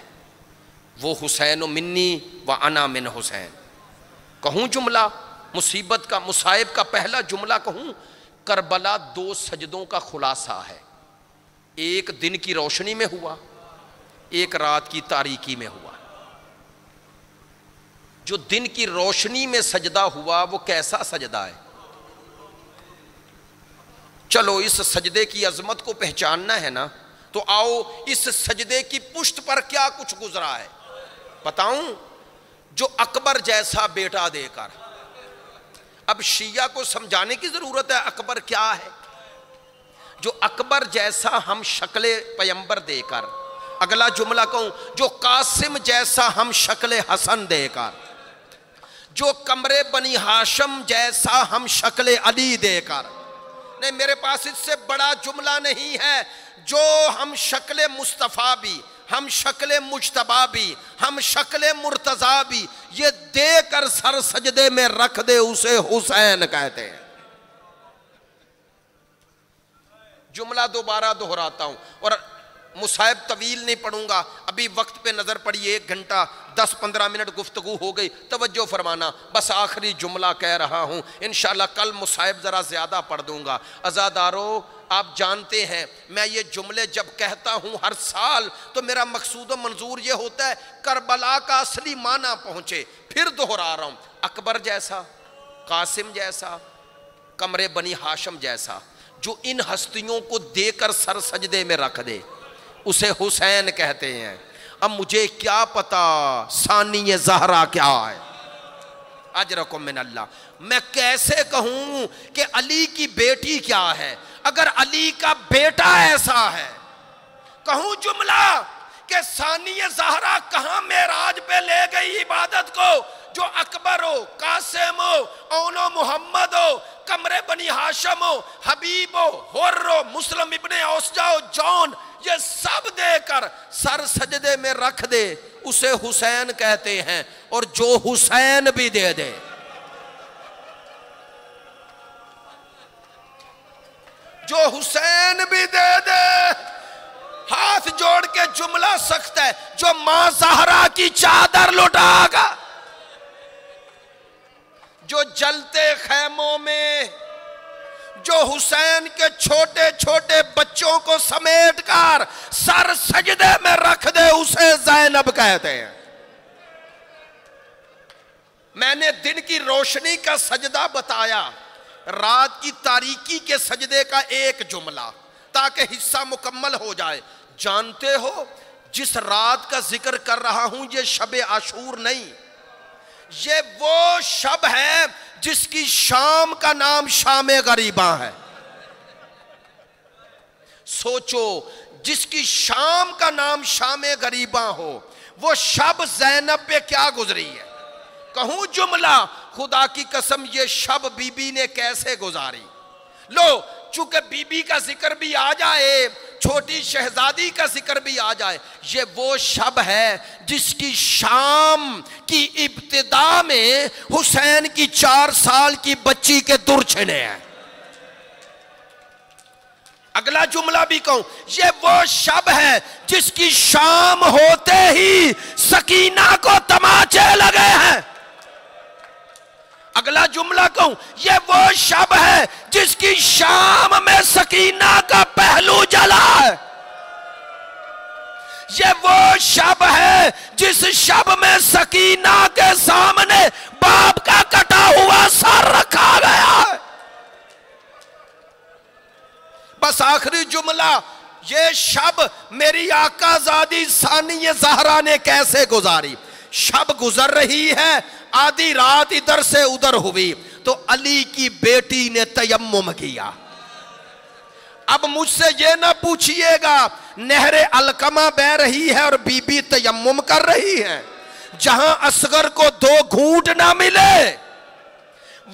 وہ حسین منی و انا من حسین. کہوں جملہ مصیبت کا، مصائب کا پہلا جملہ کہوں، کربلا دو سجدوں کا خلاصہ ہے. ایک دن کی روشنی میں ہوا، ایک رات کی تاریکی میں ہوا. جو دن کی روشنی میں سجدہ ہوا وہ کیسا سجدہ ہے؟ چلو اس سجدے کی عظمت کو پہچاننا ہے نا، تو آؤ اس سجدے کی پشت پر کیا کچھ گزرا ہے بتاؤں. جو اکبر جیسا بیٹا دے کر، اب شیعہ کو سمجھانے کی ضرورت ہے اکبر کیا ہے. جو اکبر جیسا ہم شکل پیمبر دے کر، اگلا جملہ کہوں، جو قاسم جیسا ہم شکل حسن دے کر، جو قمر بنی ہاشم جیسا ہم شکل علی دے کر، نہیں میرے پاس اس سے بڑا جملہ نہیں ہے، جو ہم شکل مصطفیٰ بھی، ہم شکل مجتبیٰ بھی، ہم شکل مرتضیٰ بھی، یہ دے کر سر سجدے میں رکھ دے اسے حسین کہتے ہیں. جملہ دوبارہ دہراتا ہوں اور مصائب طویل نہیں پڑھوں گا، ابھی وقت پہ نظر پڑی 1 گھنٹہ 10-15 منٹ گفتگو ہو گئی. توجہ فرمانا، بس آخری جملہ کہہ رہا ہوں، انشاءاللہ کل مصائب ذرا زیادہ پڑھ دوں گا. عزادارو آپ جانتے ہیں میں یہ جملے جب کہتا ہوں ہر سال تو میرا مقصود و منظور یہ ہوتا ہے کربلا کا اصلی معنی پہنچے. پھر دہرا رہا ہوں، اکبر جیسا، قاسم جیسا، قمر بنی ہاشم جیسا، جو ان ہستیوں کو دے کر سر سجدے میں رکھ دے اسے حسین کہتے ہیں. اب مجھے کیا پتا ثانی زہرا کیا ہے، اجرکم من اللہ. میں کیسے کہوں کہ علی کی بیٹی کیا ہے اگر علی کا بیٹا ایسا ہے؟ کہوں جملہ کہ ثانی زہرا کہاں معراج پہ لے گئی عبادت کو، جو اکبر ہو، قاسم ہو، اون و محمد ہو، قمر بنی ہاشم ہو، حبیب ہو، حر ہو، مسلم ابن اوسجا ہو، جون، یہ سب دے کر سر سجدے میں رکھ دے اسے حسین کہتے ہیں. اور جو حسین بھی دے دے، جو حسین بھی دے دے، ہاتھ جوڑ کے جملہ سخت ہے، جو ماں زہرا کی چادر لٹا گا، جو جلتے خیموں میں جو حسین کے چھوٹے چھوٹے بچوں کو سمیٹ کر سر سجدے میں رکھ دے اسے زینب کہتے ہیں. میں نے دن کی روشنی کا سجدہ بتایا، رات کی تاریکی کے سجدے کا ایک جملہ تاکہ حصہ مکمل ہو جائے. جانتے ہو جس رات کا ذکر کر رہا ہوں یہ شب عاشور نہیں، یہ وہ شب ہے جس کی شام کا نام شام غریباں ہے. سوچو جس کی شام کا نام شام غریباں ہو، وہ شب زینب پہ کیا گزری ہے. کہوں جملہ، خدا کی قسم یہ شب بی بی نے کیسے گزاری. لو چونکہ بی بی کا ذکر بھی آ جائے، چھوٹی شہزادی کا ذکر بھی آ جائے، یہ وہ شب ہے جس کی شام کی ابتدا میں حسین کی 4 سال کی بچی کے در چھنے ہیں. اگلا جملہ بھی کہوں، یہ وہ شب ہے جس کی شام ہوتے ہی سکینہ کو تماچے لگے ہیں. اگلا جملہ کہوں، یہ وہ شب ہے جس کی شام میں سکینہ کا پہلو جلا ہے، یہ وہ شب ہے جس شب میں سکینہ کے سامنے باپ کا کٹا ہوا سر رکھا گیا ہے۔ بس آخری جملہ، یہ شب میری آقا زادی ثانی زہرا نے کیسے گزاری؟ شب گزر رہی ہے، آدھی رات ادھر سے ادھر ہوئی تو علی کی بیٹی نے تیمم کیا۔ اب مجھ سے یہ نہ پوچھئے گا نہر علقمہ بہ رہی ہے اور بی بی تیمم کر رہی ہے، جہاں اصغر کو 2 گھونٹ نہ ملے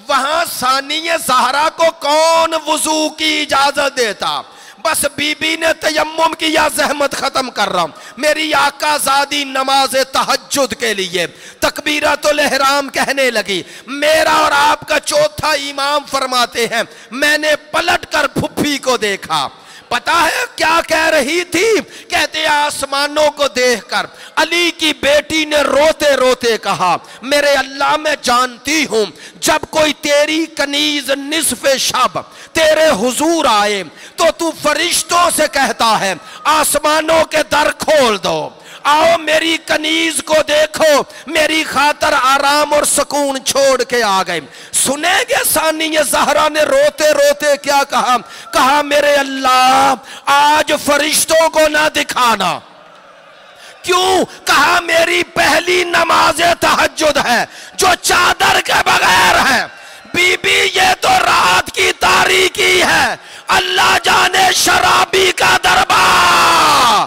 وہاں ثانی زہرا کو کون وضو کی اجازت دیتا؟ بس بی بی نے تیمم کیا، زحمت ختم کر رہا ہوں، میری آقا زادی نماز تہجد کے لیے تکبیرۃ الاحرام کہنے لگی، میرا اور آپ کا چوتھا امام فرماتے ہیں میں نے پلٹ کر پھپھی کو دیکھا، پتا ہے کیا کہہ رہی تھی؟ کہتے آسمانوں کو دیکھ کر علی کی بیٹی نے روتے روتے کہا، میرے اللہ میں جانتی ہوں جب کوئی تیری کنیز نصف شب تیرے حضور آئے تو فرشتوں سے کہتا ہے آسمانوں کے در کھول دو، آؤ میری کنیز کو دیکھو، میری خاطر آرام اور سکون چھوڑ کے آ گئے۔ سنیں گے ثانی زہرا نے روتے روتے کیا کہا؟ کہا میرے اللہ آج فرشتوں کو نہ دکھانا۔ کیوں؟ کہا میری پہلی نماز تہجد ہے جو چادر کے بغیر ہے، بی بی یہ تو رات کی تاریکی ہے، اللہ جانے شرابی کا دربار